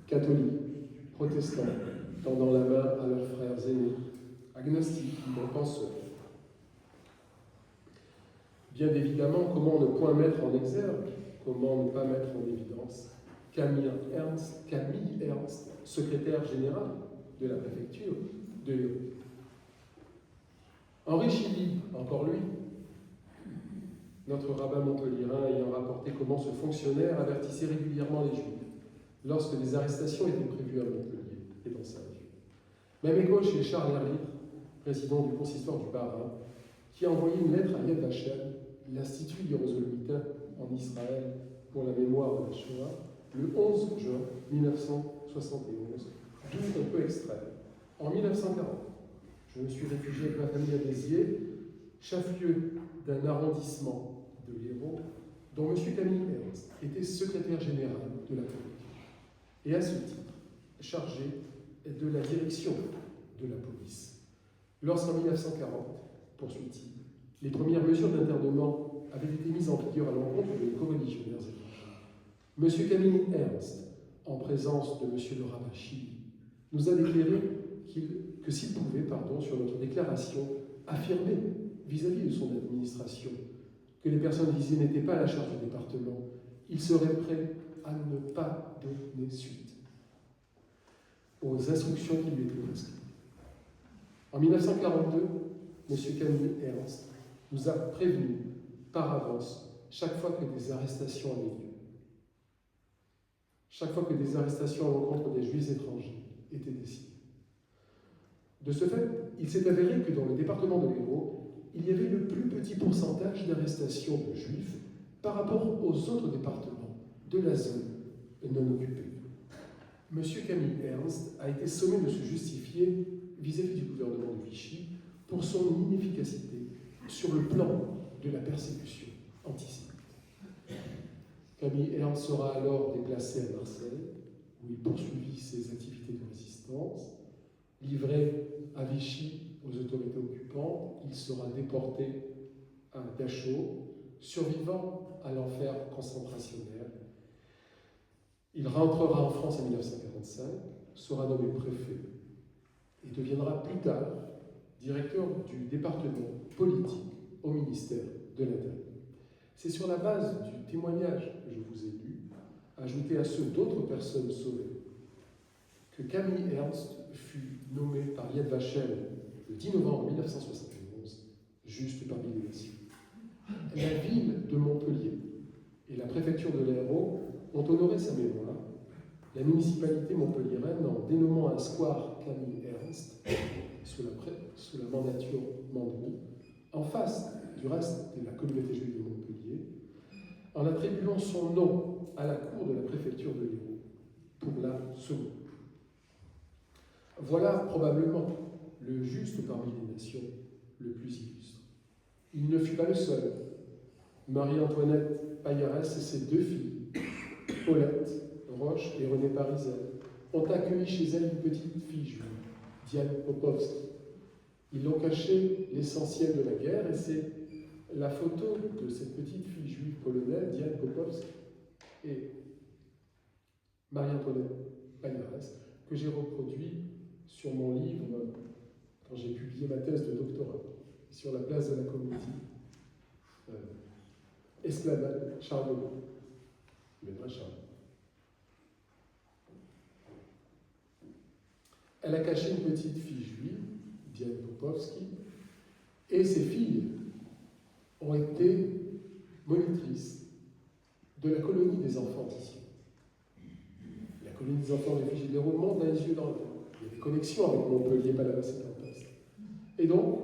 catholiques, protestants, tendant la main à leurs frères aînés, agnostiques, non-penseurs. Bien évidemment, comment ne point mettre en exergue, comment ne pas mettre en évidence Camille Ernst, secrétaire général de la préfecture de Lyon. Henri Chili, encore lui, notre rabbin montpelliérain ayant rapporté comment ce fonctionnaire avertissait régulièrement les Juifs lorsque des arrestations étaient prévues à Montpellier et dans sa région. Même écho chez Charles Herlich, président du consistoire du Bas-Rhin, qui a envoyé une lettre à Yad Vashem, l'Institut Jérusalemitain en Israël pour la mémoire de la Shoah, le 11 juin 1971, d'où on peut extraire. En 1940, Je me suis réfugié avec ma famille à Béziers, chef-lieu d'un arrondissement de l'Hérault, dont M. Camille Ernst était secrétaire général de la préfecture, et à ce titre, chargé de la direction de la police. Lorsqu'en 1940, poursuit-il, les premières mesures d'internement avaient été mises en vigueur à l'encontre des coreligionnaires étrangers, M. Camille Ernst, en présence de M. le rabbin Chili, nous a déclaré que s'il pouvait, sur notre déclaration, affirmer vis-à-vis de son administration que les personnes visées n'étaient pas à la charge du département, il serait prêt à ne pas donner suite aux instructions qui lui étaient prescrites. En 1942, M. Camille Ernst nous a prévenus par avance chaque fois que des arrestations avaient lieu. Chaque fois que des arrestations à l'encontre des Juifs étrangers étaient décidées. De ce fait, il s'est avéré que dans le département de l'Hérault, il y avait le plus petit pourcentage d'arrestations de Juifs par rapport aux autres départements de la zone non occupée. M. Camille Ernst a été sommé de se justifier vis-à-vis du gouvernement de Vichy pour son inefficacité sur le plan de la persécution antisémite. Camille Ernst sera alors déplacé à Marseille, où il poursuivit ses activités de résistance. Livré à Vichy aux autorités occupantes, il sera déporté à Dachau, survivant à l'enfer concentrationnaire. Il rentrera en France en 1945, sera nommé préfet et deviendra plus tard directeur du département politique au ministère de l'Intérieur. C'est sur la base du témoignage que je vous ai lu, ajouté à ceux d'autres personnes sauvées, que Camille Ernst fut nommé par Yad Vashem le 10 novembre 1971, juste parmi les nations. La ville de Montpellier et la préfecture de l'Hérault ont honoré sa mémoire. La municipalité montpelliéraine, en dénommant un square Camille Ernst, sous la mandature Mandrou, en face du reste de la communauté juive de Montpellier, en attribuant son nom à la cour de la préfecture de l'Hérault pour la seconde. Voilà probablement le juste parmi les nations le plus illustre. Il ne fut pas le seul. Marie-Antoinette Paillarès et ses deux filles, Paulette Roche et Renée Parisel, ont accueilli chez elle une petite fille juive, Diane Popovski. Ils l'ont caché l'essentiel de la guerre et c'est la photo de cette petite fille juive polonaise, Diane Popovski, et Marie-Antoinette Paillarès, que j'ai reproduit sur mon livre quand j'ai publié ma thèse de doctorat, sur la place de la Comédie, Esplanade Charles de Gaulle, le vrai Charles. Elle a caché une petite fille juive, Diane Popovski, et ses filles ont été monitrices de la colonie des enfants ici. La colonie des enfants réfugiés de l'Hérault monte les yeux dans le temps. Il y a des connexions avec Montpellier, Palavas et Tempest. Et donc,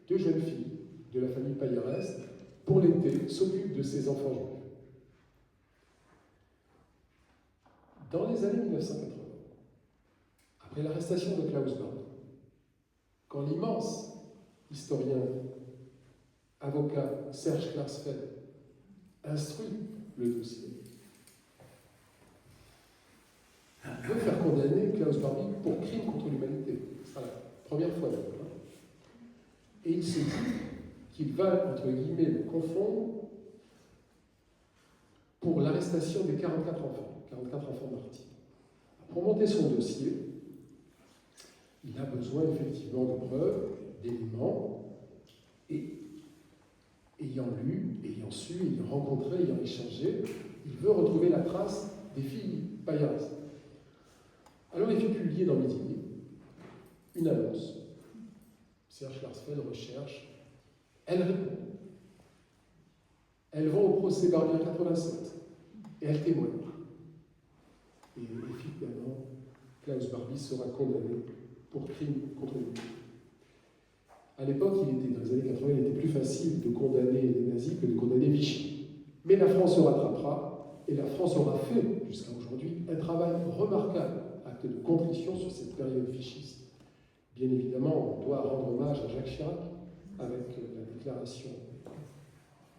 deux jeunes filles de la famille Paillarès, pour l'été, s'occupent de ces enfants juifs. Dans les années 1980, après l'arrestation de Klaus Barbie, quand l'immense historien, avocat Serge Klarsfeld instruit le dossier, il veut faire condamner Klaus Barbie pour crime contre l'humanité. C'est la première fois d'ailleurs. Et il se dit qu'il va, entre guillemets, le confondre pour l'arrestation des 44 enfants martyrs. Pour monter son dossier, il a besoin effectivement de preuves, d'éléments, et ayant lu, ayant su, ayant rencontré, ayant échangé, il veut retrouver la trace des filles Paillarès. Alors il fait publier dans Midi une annonce. Serge Klarsfeld recherche, elle répond. Elles vont au procès Barbie en 87 et elle témoigne. Et évidemment, Klaus Barbie sera condamné pour crime contre l'humanité. À l'époque, dans les années 80, il était plus facile de condamner les nazis que de condamner Vichy. Mais la France se rattrapera et la France aura fait, jusqu'à aujourd'hui, un travail remarquable, acte de contrition sur cette période vichiste Bien évidemment, on doit rendre hommage à Jacques Chirac avec la déclaration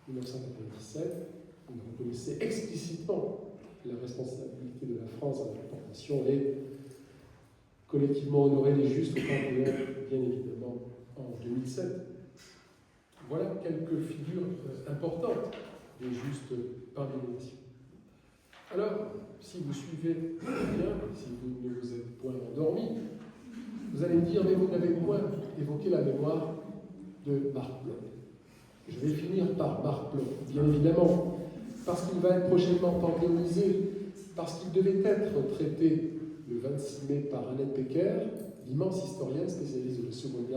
1997, où il reconnaissait explicitement la responsabilité de la France dans la déportation et collectivement honorer les justes au Panthéon, bien évidemment, en 2007. Voilà quelques figures importantes des justes parmi les nations. Alors, si vous suivez bien, si vous ne vous êtes point endormi, vous allez me dire, mais vous n'avez point évoqué la mémoire de Marc Bloch. Je vais finir par Marc Bloch, bien évidemment, parce qu'il va être prochainement panthéonisé, parce qu'il devait être traité le 26 mai par Annette Becker, l'immense historienne spécialiste de la Seconde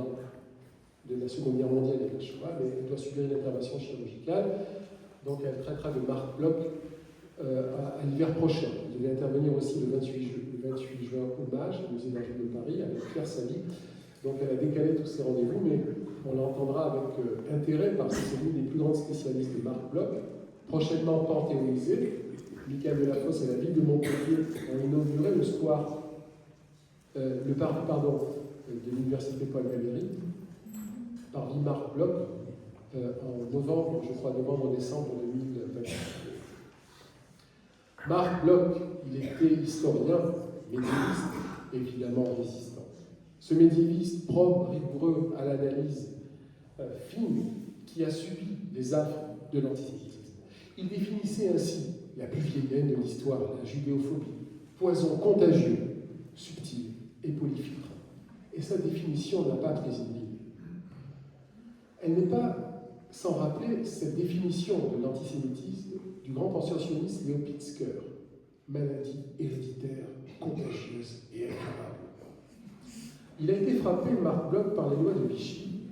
Guerre mondiale et de la Shoah, mais elle doit subir une intervention chirurgicale, donc elle traitera de Marc Bloch à l'hiver prochain. Il devait intervenir aussi le 28 juin au MAGE, au Musée d'Art de Paris, avec Pierre Saly. Donc elle a décalé tous ces rendez-vous, mais on l'entendra avec intérêt parce que c'est l'une des plus grandes spécialistes de Marc Bloch, prochainement panthéonisée. Michael Delafosse et la ville de Montpellier ont inauguré le parc de l'université Paul Valéry par Marc Bloch en novembre, je crois, novembre-décembre 2020. Marc Bloch, il était historien, médiéviste, évidemment résistant. Ce médiéviste propre, rigoureux à l'analyse fine, qui a subi les affres de l'antisémitisme. Il définissait ainsi la plus vieille haine de l'histoire, la judéophobie, poison contagieux, subtil et polyfiltre. Et sa définition n'a pas pris une ligne. Elle n'est pas sans rappeler cette définition de l'antisémitisme du grand pensionniste Léo Pitzker, maladie héréditaire, contagieuse et incurable. Il a été frappé, Marc Bloch, par les lois de Vichy,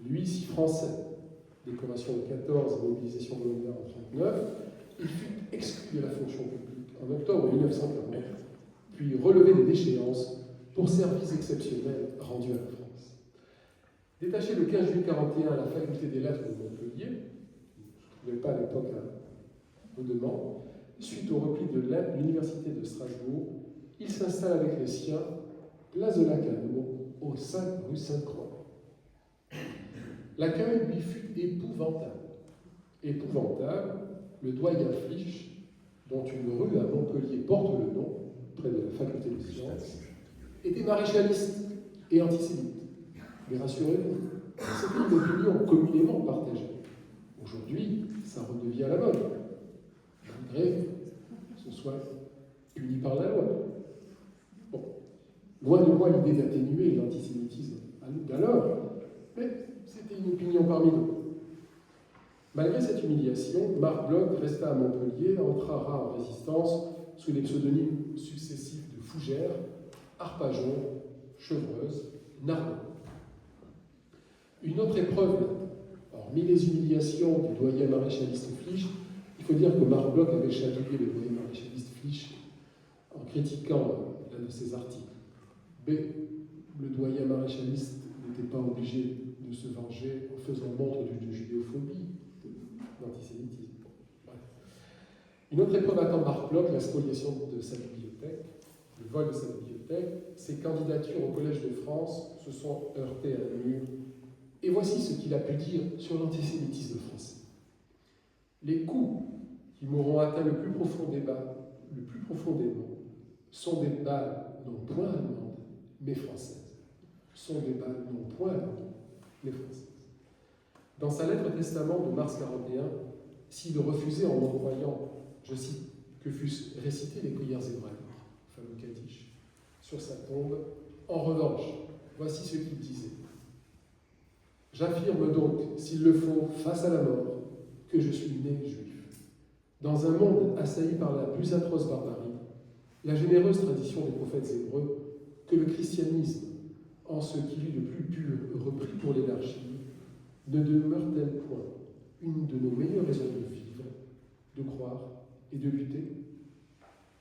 lui si français, décoration de 14, mobilisation volontaire en 1939, il fut exclu de la fonction publique en octobre 1940, puis relevé des déchéances pour services exceptionnels rendus à la France. Détaché le 15 juillet 1941 à la faculté des lettres de Montpellier, je ne trouvais pas à l'époque un redement, suite au repli de l'université de Strasbourg, il s'installe avec les siens, place de la Cano, au 5 rue Sainte-Croix. L'accueil lui fut épouvantable. Épouvantable, le doyen Flich, dont une rue à Montpellier porte le nom, près de la faculté de sciences, était maréchaliste et antisémite. Mais rassurez-vous, c'était une opinion communément partagée. Aujourd'hui, ça redevient la mode, malgré que ce soit puni par la loi. Bon. Loin de moi l'idée d'atténuer l'antisémitisme d'alors, mais c'était une opinion parmi nous. Malgré cette humiliation, Marc Bloch resta à Montpellier, entrera en résistance sous les pseudonymes successifs de Fougère, Arpajon, Chevreuse, Nardon. Une autre épreuve, hormis les humiliations du doyen maréchaliste Flich, il faut dire que Marc Bloch avait chatouillé le doyen maréchaliste Flich en critiquant l'un de ses articles. B. Le doyen maréchaliste n'était pas obligé de se venger en faisant montre de judéophobie, d'antisémitisme. Bref. Une autre épreuve attend Marc Bloch, la spoliation de sa bibliothèque, le vol de sa bibliothèque. Ses candidatures au Collège de France se sont heurtées à un mur. Et voici ce qu'il a pu dire sur l'antisémitisme français. Les coups qui m'auront atteint le plus profondément, sont des balles non point allemandes, mais françaises. Sont des balles non point allemandes, mais françaises. Dans sa lettre testament de mars 1941, s'il refusait en croyant, je cite, que fussent récitées les prières hébraïques, fameux Kaddish, sur sa tombe, en revanche, voici ce qu'il disait. J'affirme donc, s'il le faut, face à la mort, que je suis né juif. Dans un monde assailli par la plus atroce barbarie, la généreuse tradition des prophètes hébreux, que le christianisme, en ce qu'il eut de plus pur, repris pour l'élargie, ne demeure-t-elle point une de nos meilleures raisons de vivre, de croire et de lutter,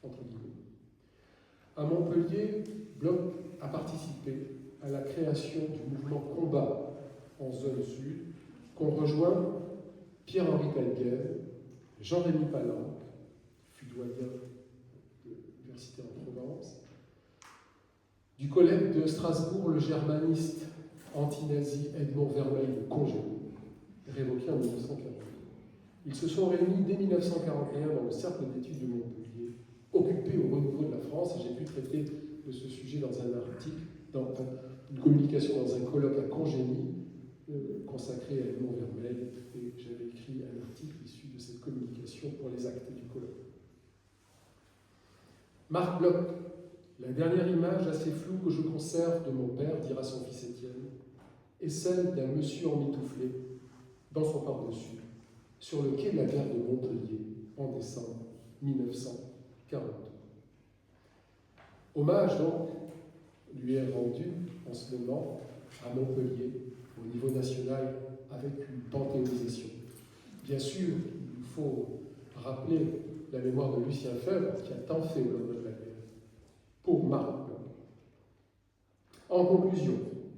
entre guillemets. À Montpellier, Bloch a participé à la création du mouvement Combat en zone sud, qu'ont rejoint Pierre-Henri Talguel, Jean-Rémy Palanque, fut doyen de l'université en Provence, Du collègue de Strasbourg, le germaniste anti-nazi Edmond Vermeil de Congé, révoqué en 1942. Ils se sont réunis dès 1941 dans le cercle d'études de Montpellier, occupé au renouveau de la France, et j'ai pu traiter de ce sujet dans un article, dans une communication dans un colloque à Congénie, consacré à Edmond Vermeil, et j'avais écrit un article issu de cette communication pour les actes du colloque. Marc Bloch, la dernière image assez floue que je conserve de mon père, dira son fils Étienne, est celle d'un monsieur emmitouflé dans son pardessus, sur le quai de la gare de Montpellier, en décembre 1942. Hommage donc lui est rendu en ce moment à Montpellier, au niveau national, avec une panthéonisation. Bien sûr, il faut rappeler la mémoire de Lucien Febvre, qui a tant fait au lendemain de la guerre, pour Marc Bloch. En conclusion,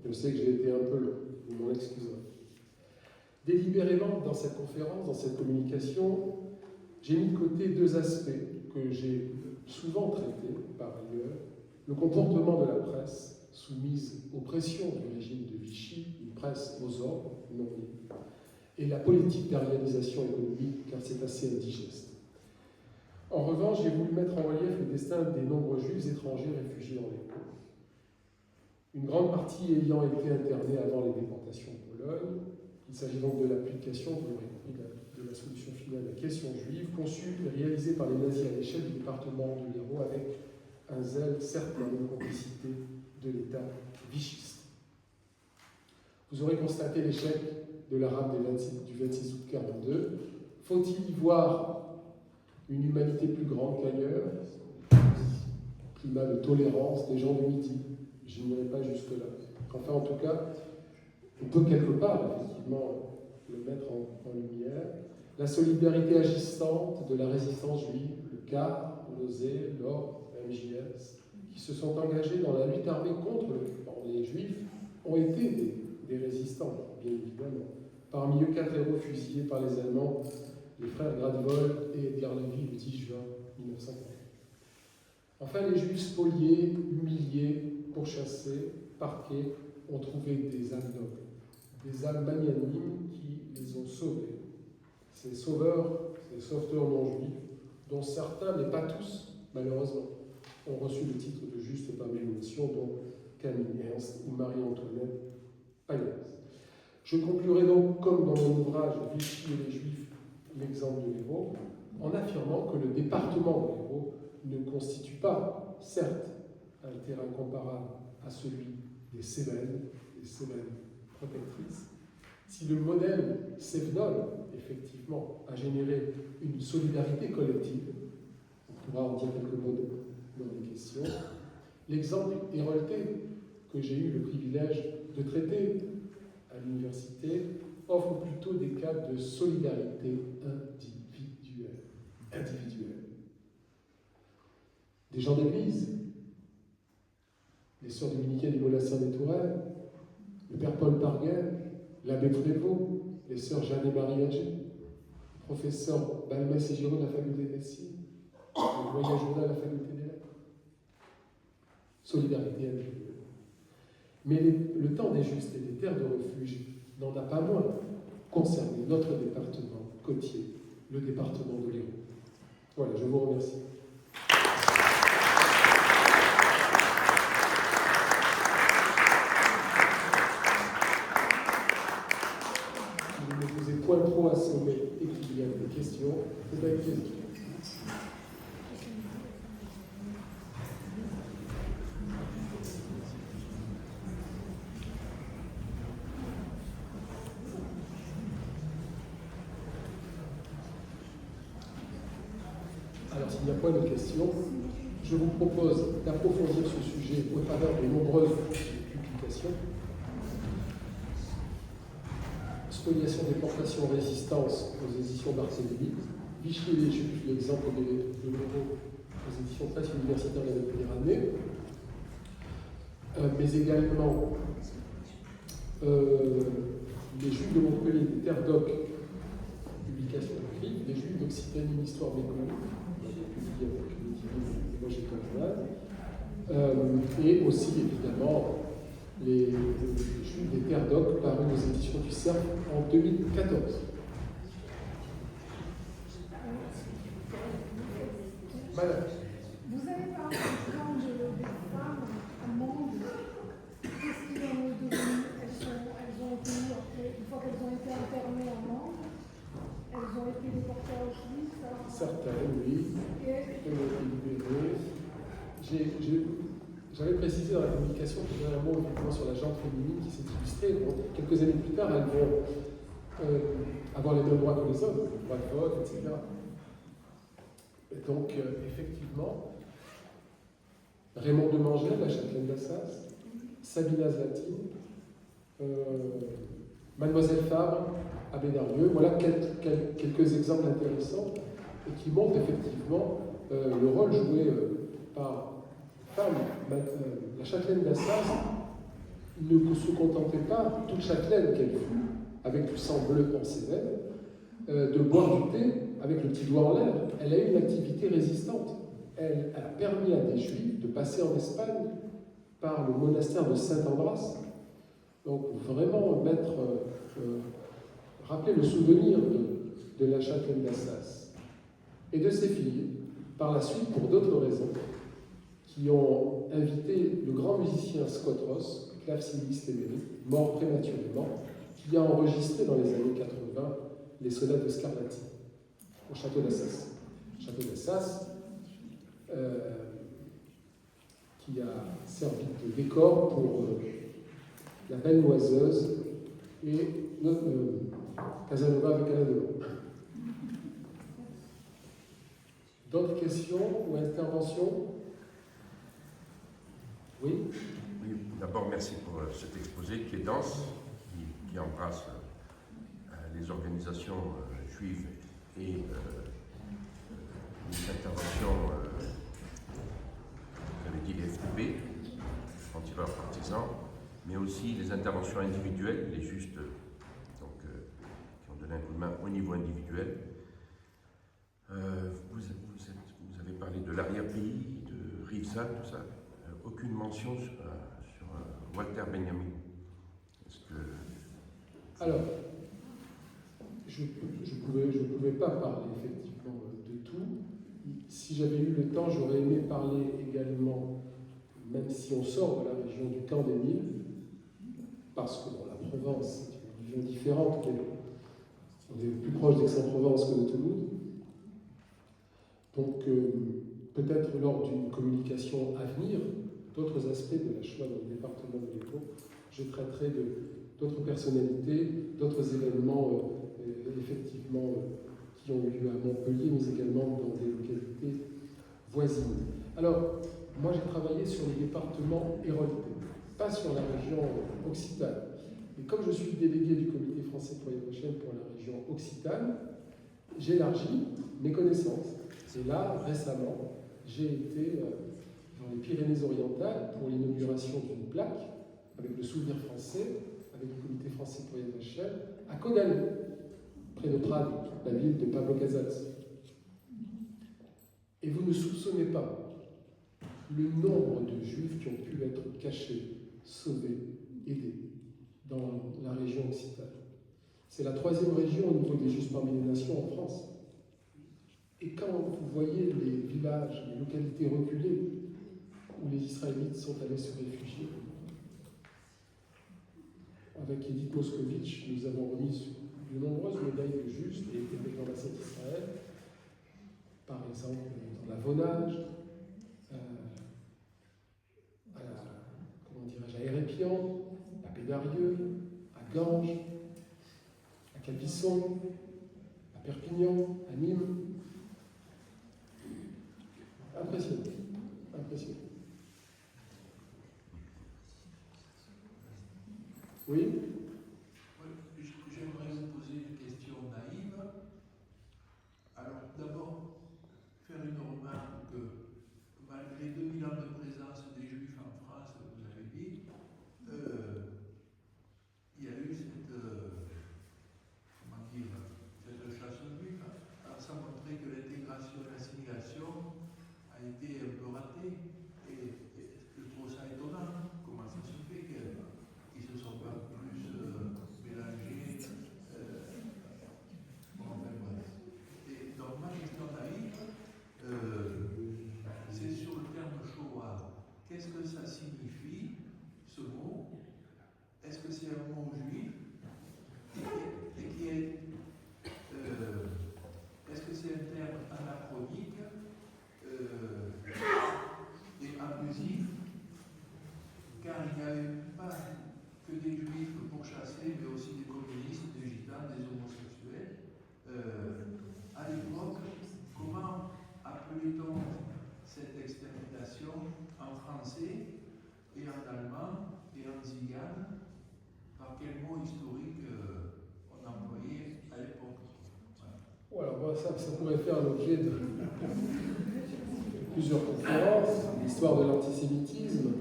je sais que j'ai été un peu long, vous m'en excuserez. Délibérément, dans cette conférence, dans cette communication, j'ai mis de côté deux aspects que j'ai souvent traités par ailleurs. Le comportement de la presse, soumise aux pressions du régime de Vichy, une presse aux ordres, non libre, et la politique d'aryanisation économique, car c'est assez indigeste. En revanche, j'ai voulu mettre en relief le destin des nombreux juifs étrangers réfugiés dans les camps. Une grande partie ayant été internée avant les déportations de Pologne. Il s'agit donc de l'application, vous l'aurez compris, de la solution finale à la question juive, conçue et réalisée par les nazis à l'échelle du département de l'Hérault avec un zèle certain de complicité de l'État vichiste. Vous aurez constaté l'échec de l'arabe du 26 août 1942. Faut-il y voir une humanité plus grande qu'ailleurs? Climat de tolérance des gens du Midi. Je n'irai pas jusque-là. Enfin, en tout cas, on peut quelque part, effectivement, le mettre en lumière. La solidarité agissante de la résistance juive, le CAR, l'OSE, l'ORG, la MJS, qui se sont engagés dans la lutte armée contre l'occupant. Les Juifs ont été des résistants, bien évidemment. Parmi eux, 4 héros fusillés par les Allemands, les frères Gradwold et Edgar Levy le 10 juin 1940. Enfin, les Juifs spoliés, humiliés, pourchassés, parqués, ont trouvé des âmes nobles, des âmes magnanimes qui les ont sauvés. Ces sauveurs, ces sauveteurs non juifs, dont certains, mais pas tous, malheureusement, ont reçu le titre de juste par l'émotion, dont Camille Ernst ou Marie-Antoinette Payas. Je conclurai donc, comme dans mon ouvrage Vichy et les Juifs, l'exemple de l'Hérault, en affirmant que le département de l'Hérault ne constitue pas, certes, un terrain comparable à celui des Cévennes protectrices. Si le modèle Cévenol, effectivement, a généré une solidarité collective, on pourra en dire quelques mots dans les questions, l'exemple héroltais que j'ai eu le privilège de traiter à l'université offre plutôt des cas de solidarité individuelle. Des gens d'église, les sœurs dominicaines du monastère des Touraines, le père Paul Parguin, l'abbé Prévost, les sœurs Jeanne et Marie Ager, le professeur Balmès et Giraud de la faculté de médecine, le doyen Jourdain de la faculté des lettres. Solidarité individuelle. Mais le temps des justes et des terres de refuge n'en a pas moins concerné notre département côtier, le département de l'Hérault. Voilà, je vous remercie. Si vous ne vous êtes point trop assommé et qu'il y a des questions, c'est avec plaisir. Alors, s'il n'y a point de questions, je vous propose d'approfondir ce sujet au travers de nombreuses publications. Spoliation, déportation, résistance aux éditions Barthélemy, Vichy et les Juifs, l'exemple de l'Hérault aux éditions Presse universitaire de la Méditerranée, mais également les Juifs de Montpellier, des Terres d'Oc, publication écrite, les Juifs d'Occitanie, une histoire méconnue, publié avec le Roger Conrad, Et aussi, évidemment, les Juifs des Terres d'Oc, paru aux éditions du Cercle en 2014. Madame. Vous avez parlé des femmes allemandes. Qu'est-ce qu'il en est devenu? Elles ont été, une fois qu'elles ont été internées en Inde, elles ont été déportées à Auschwitz. Certaines, oui. Elles ont été libérées. J'avais précisé dans la communication que j'avais un mot effectivement sur la gente féminine qui s'est illustrée. Bon, quelques années plus tard, elles vont avoir les mêmes droits que les hommes, le droit de vote, etc. Et donc, effectivement, Raymond de Mangel, la châtelaine d'Assas, Sabina Zlatine, Mademoiselle Fabre, à Bédarieux, voilà quelques exemples intéressants et qui montrent effectivement le rôle joué par femme. La châtelaine d'Assas ne se contentait pas, toute châtelaine qu'elle fut, avec du sang bleu dans ses veines, de boire du thé avec le petit doigt en l'air. Elle a eu une activité résistante. Elle a permis à des Juifs de passer en Espagne par le monastère de Saint-Andras. Donc vraiment rappeler le souvenir de la châtelaine d'Assas et de ses filles, par la suite pour d'autres raisons, qui ont invité le grand musicien Scott Ross, clavecинiste émérite, mort prématurément, qui a enregistré dans les années 80 les sonates de Scarlatti au château d'Assas. Château d'Assas, qui a servi de décor pour La Belle Noiseuse et Casanova avec Alain Delon. D'autres questions ou interventions? Oui. Oui, d'abord, merci pour cet exposé qui est dense, qui embrasse les organisations juives et les interventions, vous avez dit les FTP, francs-tireurs partisans, mais aussi les interventions individuelles, les justes, donc, qui ont donné un coup de main au niveau individuel. Vous avez parlé de l'arrière-pays, de Rivza, tout ça. Aucune mention sur Walter Benjamin. Est-ce que... Alors, je ne pouvais pas parler effectivement de tout. Si j'avais eu le temps, j'aurais aimé parler également, même si on sort de la région du Camp des Milles, parce que bon, la Provence, c'est une région différente, mais on est plus proche d'Aix-en-Provence que de Toulouse. Donc, peut-être lors d'une communication à venir, d'autres aspects de la Shoah dans le département de l'Hérault, je traiterai d'autres personnalités, d'autres événements, effectivement, qui ont eu lieu à Montpellier, mais également dans des localités voisines. Alors, moi j'ai travaillé sur le département héroltais, pas sur la région Occitane. Et comme je suis délégué du comité français pour la chaîne pour la région Occitane, j'élargis mes connaissances. Et là, récemment, j'ai été dans les Pyrénées-Orientales pour l'inauguration d'une plaque avec le souvenir français, avec le comité français pour la chaîne, à Caudalie, près de Prades, la ville de Pablo Casals. Et vous ne soupçonnez pas le nombre de Juifs qui ont pu être cachés, sauvés, aidés dans la région occitane. C'est la 3e région au niveau des Juifs parmi les nations en France. Et quand vous voyez les villages, les localités reculées où les Israélites sont allés se réfugier, avec Edith Moscovitch, nous avons remis de nombreuses médailles de justes et avec l'ambassade d'Israël, par exemple dans la Vonage, à Hérépian, à Bédarieux, à Ganges, à Capisson, à Perpignan, à Nîmes. Impressionnant, impressionnant. Oui? J'aimerais vous poser une question naïve. Alors, d'abord, faire une remarque que malgré 2000 ans de présence des Juifs en France, vous avez dit, il y a eu cette chasse aux Juifs. Alors, ça montrait que l'intégration et l'assimilation a été un peu ratée. Et ça pourrait faire l'objet de plusieurs conférences. L'histoire de l'antisémitisme.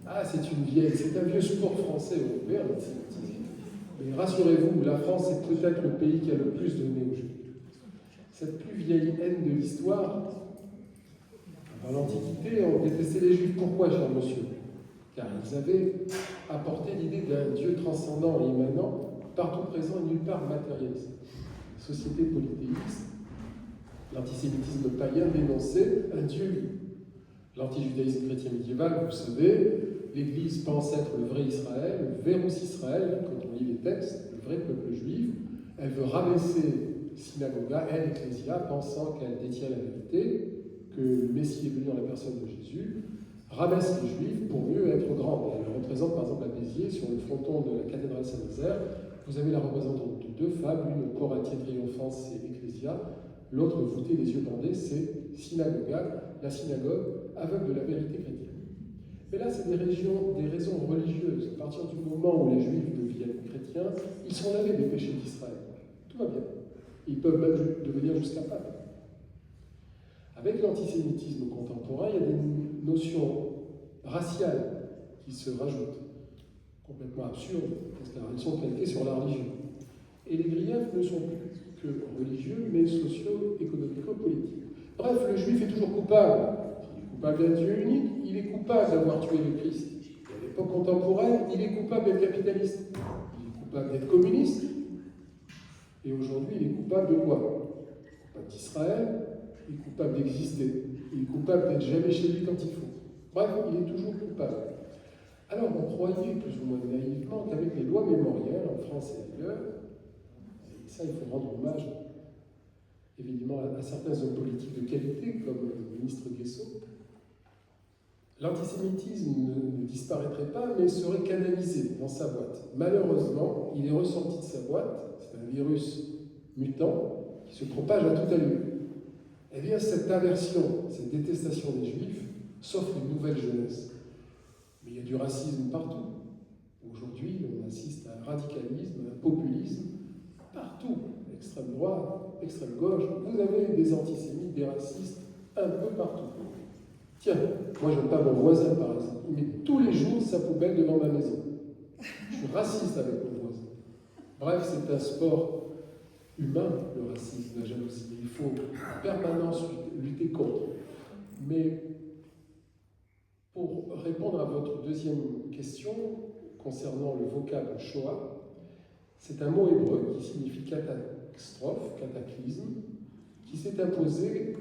Ah, c'est un vieux sport français européen, l'antisémitisme. Mais rassurez-vous, la France est peut-être le pays qui a le plus donné aux Juifs. Cette plus vieille haine de l'histoire, dans l'Antiquité, on détestait les Juifs. Pourquoi, cher monsieur? Car ils avaient apporté l'idée d'un Dieu transcendant et immanent, partout présent et nulle part matérialiste. Société polythéiste, l'antisémitisme païen dénonçait un Dieu libre. L'antijudaïsme chrétien médiéval, vous savez, l'Église pense être le vrai Israël, le Vérus Israël, quand on lit les textes, le vrai peuple juif. Elle veut rabaisser Synagoga, elle, Ecclésia, pensant qu'elle détient la vérité, que le Messie est venu en la personne de Jésus, rabaisse les Juifs pour mieux être grande. Elle représente par exemple à Béziers, sur le fronton de la cathédrale Saint-Nazaire, vous avez la représentante de deux femmes, l'une au Corinthien triomphant, c'est Ecclésia, l'autre voûtée des yeux bandés, c'est Synagoga, la synagogue aveugle de la vérité chrétienne. Mais là, c'est des raisons religieuses. À partir du moment où les Juifs deviennent chrétiens, ils sont lavés des péchés d'Israël. Tout va bien. Ils peuvent même devenir jusqu'à Pâques. Avec l'antisémitisme contemporain, il y a des notions raciales qui se rajoutent, complètement absurdes, parce qu'elles sont calquées sur la religion. Et les griefs ne sont plus que religieux, mais socio-économico-politiques. Bref, le juif est toujours coupable. Il est coupable d'un Dieu unique, il est coupable d'avoir tué le Christ. Et à l'époque contemporaine, il est coupable d'être capitaliste. Il est coupable d'être communiste. Et aujourd'hui, il est coupable de quoi? Il est coupable d'Israël, il est coupable d'exister, il est coupable d'être jamais chez lui quand il faut. Bref, il est toujours coupable. Alors, on croyait plus ou moins naïvement qu'avec les lois mémorielles, en France et ailleurs, et ça, il faut rendre hommage, évidemment, à certains hommes politiques de qualité, comme le ministre Guessot, l'antisémitisme ne disparaîtrait pas, mais serait canalisé dans sa boîte. Malheureusement, il est ressorti de sa boîte, c'est un virus mutant qui se propage à toute allure. Eh bien, cette aversion, cette détestation des Juifs s'offre une nouvelle jeunesse. Mais il y a du racisme partout. Aujourd'hui, on assiste à un radicalisme, à un populisme, partout. Extrême droite, extrême gauche, vous avez des antisémites, des racistes, un peu partout. Tiens, moi j'aime pas mon voisin par exemple, il met tous les jours sa poubelle devant ma maison. Je suis raciste avec mon voisin. Bref, c'est un sport humain, le racisme, la jalousie. Il faut en permanence lutter contre. Mais pour répondre à votre deuxième question concernant le vocable Shoah, c'est un mot hébreu qui signifie catastrophe, cataclysme, qui s'est imposé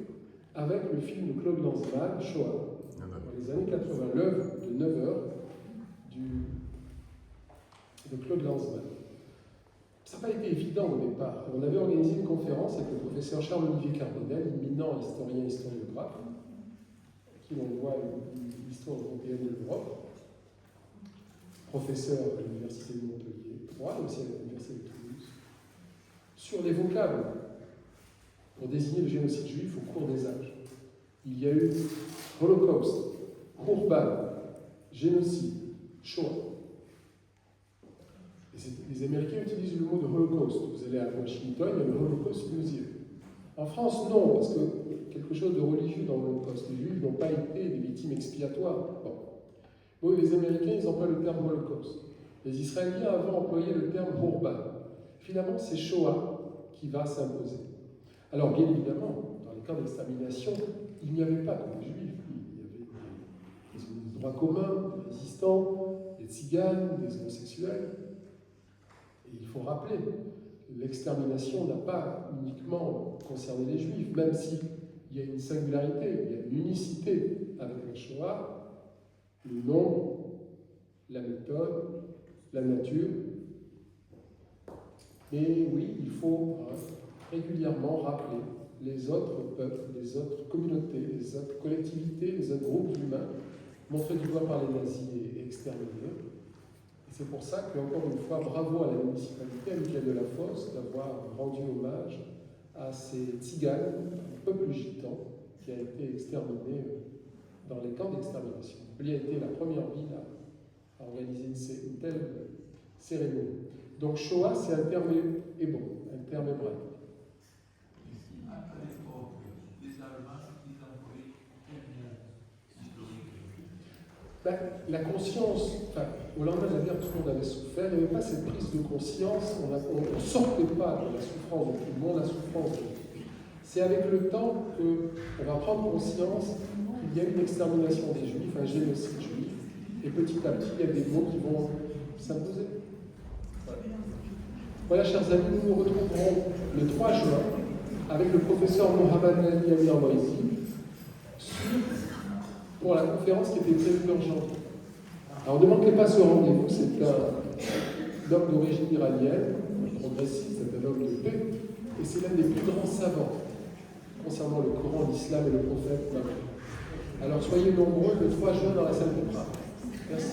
avec le film de Claude Lanzmann, Shoah, dans les années 80, l'œuvre de 9 heures de Claude Lanzmann. Ça n'a pas été évident au départ. On avait organisé une conférence avec le professeur Charles-Olivier Carbonel, éminent historien historiographe, qui envoie l'histoire européenne de l'Europe, professeur à l'université de Montpellier, et aussi à l'université de Toulouse, sur les vocables pour désigner le génocide juif au cours des âges. Il y a eu Holocauste, Khurban, génocide, Shoah. Les Américains utilisent le mot de Holocaust. Vous allez à Washington, il y a le Holocaust Museum. En France, non, parce que quelque chose de religieux dans l'Holocauste. Les Juifs n'ont pas été des victimes expiatoires. Bon, les Américains, ils emploient le terme Holocauste. Les Israéliens avaient employé le terme Khurban. Finalement, c'est Shoah qui va s'imposer. Alors, bien évidemment, dans les camps d'extermination, il n'y avait pas que des Juifs. Il y avait des droits communs, des résistants, des tziganes, des homosexuels. Et il faut rappeler, l'extermination n'a pas uniquement concerné les Juifs, même s'il y a une singularité, il y a une unicité avec la Shoah, le nom, la méthode, la nature. Et oui, il faut régulièrement rappeler les autres peuples, les autres communautés, les autres collectivités, les autres groupes humains, montrés du doigt par les nazis et exterminés. Et c'est pour ça que, encore une fois, bravo à la municipalité, à Michael Delafosse, d'avoir rendu hommage à ces tziganes, un peuple gitan, qui a été exterminé dans les camps d'extermination. Montpellier a été la première ville à organiser une telle cérémonie. Donc Shoah, c'est un terme hébreu, un terme hébreu. La conscience, au lendemain de la guerre, tout le monde avait souffert, il n'y avait pas cette prise de conscience, on ne sortait pas de la souffrance de tout le monde, la souffrance de tout. C'est avec le temps qu'on va prendre conscience qu'il y a une extermination des Juifs, un génocide juif, et petit à petit, il y a des mots qui vont s'imposer. Voilà, chers amis, nous nous retrouverons le 3 juin avec le professeur Mohamed Ali Amir Moïsi pour la conférence qui était prévue en janvier. Alors ne manquez pas ce rendez-vous, c'est un homme d'origine iranienne, un progressiste, c'est un homme de paix, et c'est l'un des plus grands savants concernant le Coran, l'islam et le prophète Mohammed. Alors soyez nombreux le 3 juin dans la salle de Prague. Merci.